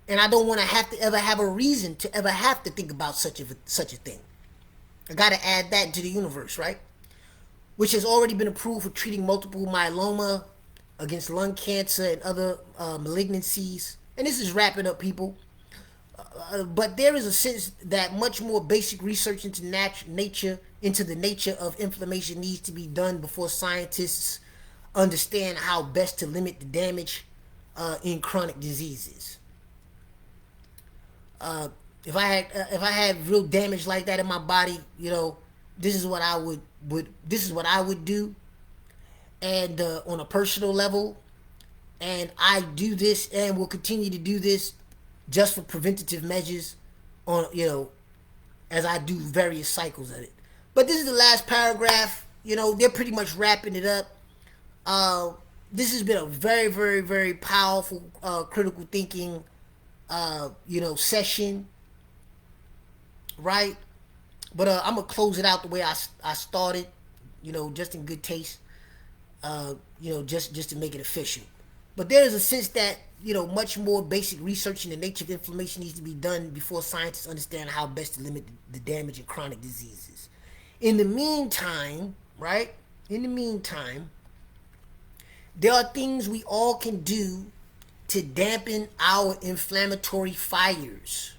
Speaker 1: and I don't want to have to ever have a reason to ever have to think about such a thing. I got to add that into the universe, right? which has already been approved for treating multiple myeloma, against lung cancer and other malignancies. And this is wrapping up, people. But there is a sense that much more basic research into the nature of inflammation needs to be done before scientists understand how best to limit the damage in chronic diseases. If I had real damage like that in my body, this is what I would do, and on a personal level, and I do this and will continue to do this just for preventative measures on as I do various cycles of it. But this is the last paragraph. They're pretty much wrapping it up. This has been a very, very, very powerful critical thinking session, right? But I'm gonna close it out the way I started, just in good taste, just to make it official. But there is a sense that much more basic research in the nature of inflammation needs to be done before scientists understand how best to limit the damage in chronic diseases. In the meantime, right? In the meantime, there are things we all can do to dampen our inflammatory fires,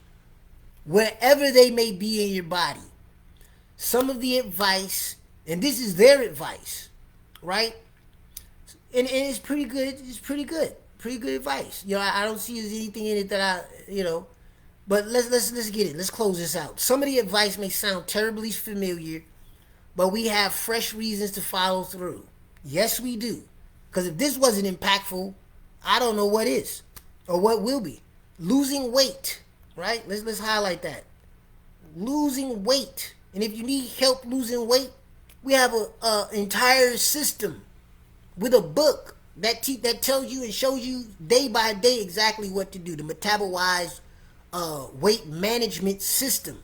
Speaker 1: wherever they may be in your body. Some of the advice, and this is their advice, right? And it's pretty good. It's pretty good. Pretty good advice. I don't see there's anything in it that but let's get it. Let's close this out. Some of the advice may sound terribly familiar, but we have fresh reasons to follow through. Yes, we do. Because if this wasn't impactful, I don't know what is or what will be. Losing weight, right? Let's highlight that. Losing weight. And if you need help losing weight, we have a entire system with a book that tells you and shows you day by day exactly what to do. The Metabolized weight management system.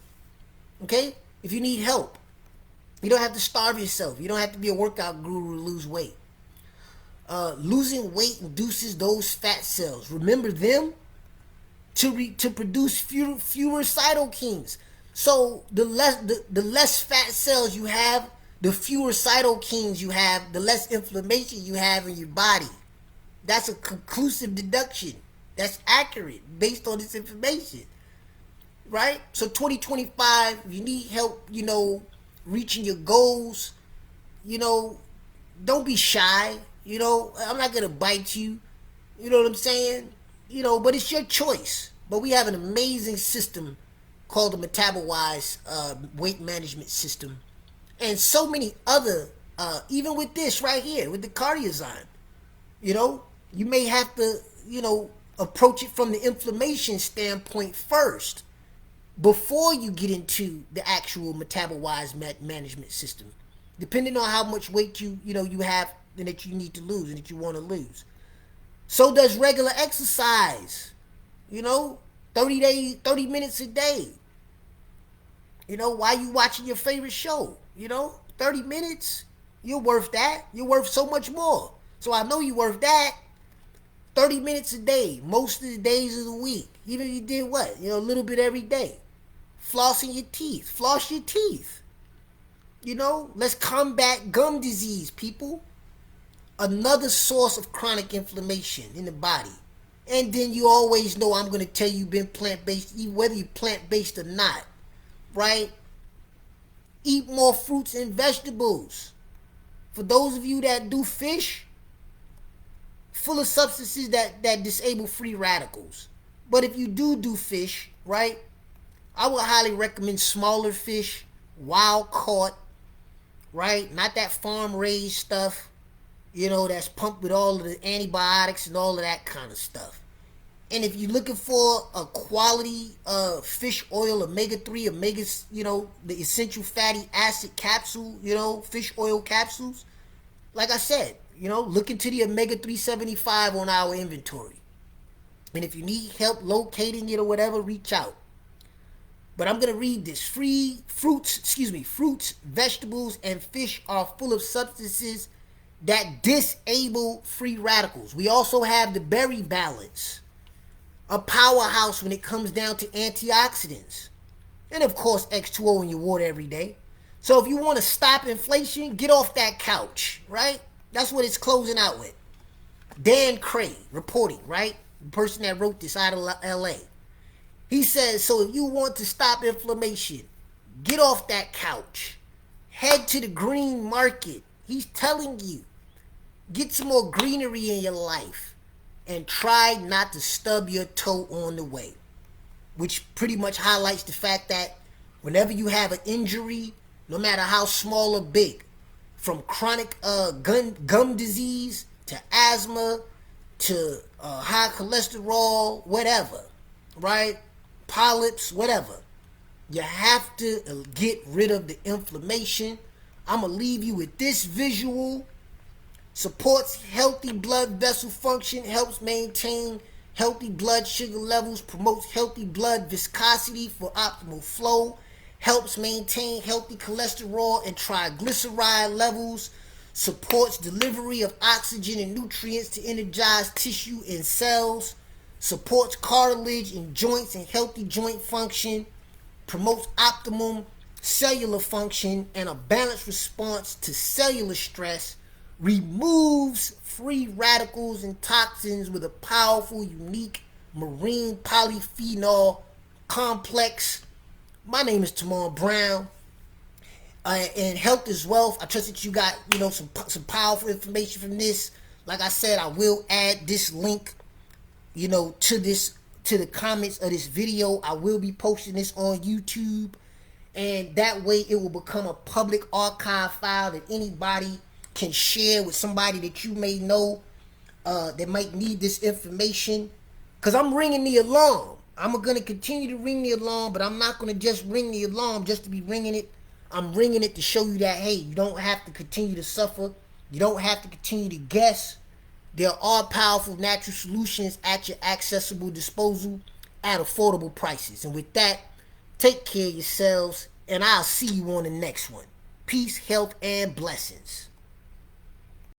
Speaker 1: Okay? If you need help, you don't have to starve yourself. You don't have to be a workout guru to lose weight. Losing weight induces those fat cells. Remember them to produce fewer cytokines. So the less fat cells you have, the fewer cytokines you have, the less inflammation you have in your body. That's a conclusive deduction. That's accurate based on this information. Right? So 2025, if you need help, reaching your goals, don't be shy. I'm not going to bite you. You know what I'm saying? But it's your choice. But we have an amazing system called the Metabolized weight management system. And so many other, even with this right here, with the Cardiozyme, you may have to, approach it from the inflammation standpoint first before you get into the actual Metabolized management system, depending on how much weight you have and that you need to lose and that you want to lose. So does regular exercise, 30 minutes a day. While you watching your favorite show, 30 minutes, you're worth that. You're worth so much more. So I know you're worth that. 30 minutes a day, most of the days of the week. Even if you did what? A little bit every day. Flossing your teeth. Floss your teeth. Let's combat gum disease, people. Another source of chronic inflammation in the body. And then you always know I'm going to tell you been plant-based, whether you're plant-based or not. Right? Eat more fruits and vegetables. For those of you that do fish, full of substances that disable free radicals. But if you do fish, right, I would highly recommend smaller fish, wild caught, right? Not that farm raised stuff, that's pumped with all of the antibiotics and all of that kind of stuff. And if you're looking for a quality fish oil, omega-3, the essential fatty acid capsule, fish oil capsules, like I said, look into the omega-3 75 on our inventory. And if you need help locating it or whatever, reach out. But I'm going to read this. Fruits, vegetables, and fish are full of substances that disable free radicals. We also have the berry balance, a powerhouse when it comes down to antioxidants. And of course, X2O in your water every day. So if you want to stop inflation, get off that couch, right? That's what it's closing out with. Dan Cray reporting, right? The person that wrote this out of LA. He says, so if you want to stop inflammation, get off that couch. Head to the green market. He's telling you, get some more greenery in your life and try not to stub your toe on the way. Which pretty much highlights the fact that whenever you have an injury, no matter how small or big, from chronic gum disease to asthma to high cholesterol, whatever, right? Polyps, whatever. You have to get rid of the inflammation. I'm going to leave you with this visual. Supports healthy blood vessel function, helps maintain healthy blood sugar levels, promotes healthy blood viscosity for optimal flow, helps maintain healthy cholesterol and triglyceride levels, supports delivery of oxygen and nutrients to energize tissue and cells, supports cartilage and joints and healthy joint function, promotes optimum cellular function and a balanced response to cellular stress, removes free radicals and toxins with a powerful, unique marine polyphenol complex. My name is Timon Brown. And health is wealth. I trust that you got, some powerful information from this. Like I said, I will add this link, to the comments of this video. I will be posting this on YouTube, and that way it will become a public archive file that anybody can share with somebody that you may know that might need this information. Because I'm ringing the alarm. I'm going to continue to ring the alarm, but I'm not going to just ring the alarm just to be ringing it. I'm ringing it to show you that, hey, you don't have to continue to suffer. You don't have to continue to guess. There are powerful natural solutions at your accessible disposal at affordable prices. And with that, take care of yourselves, and I'll see you on the next one. Peace, health, and blessings.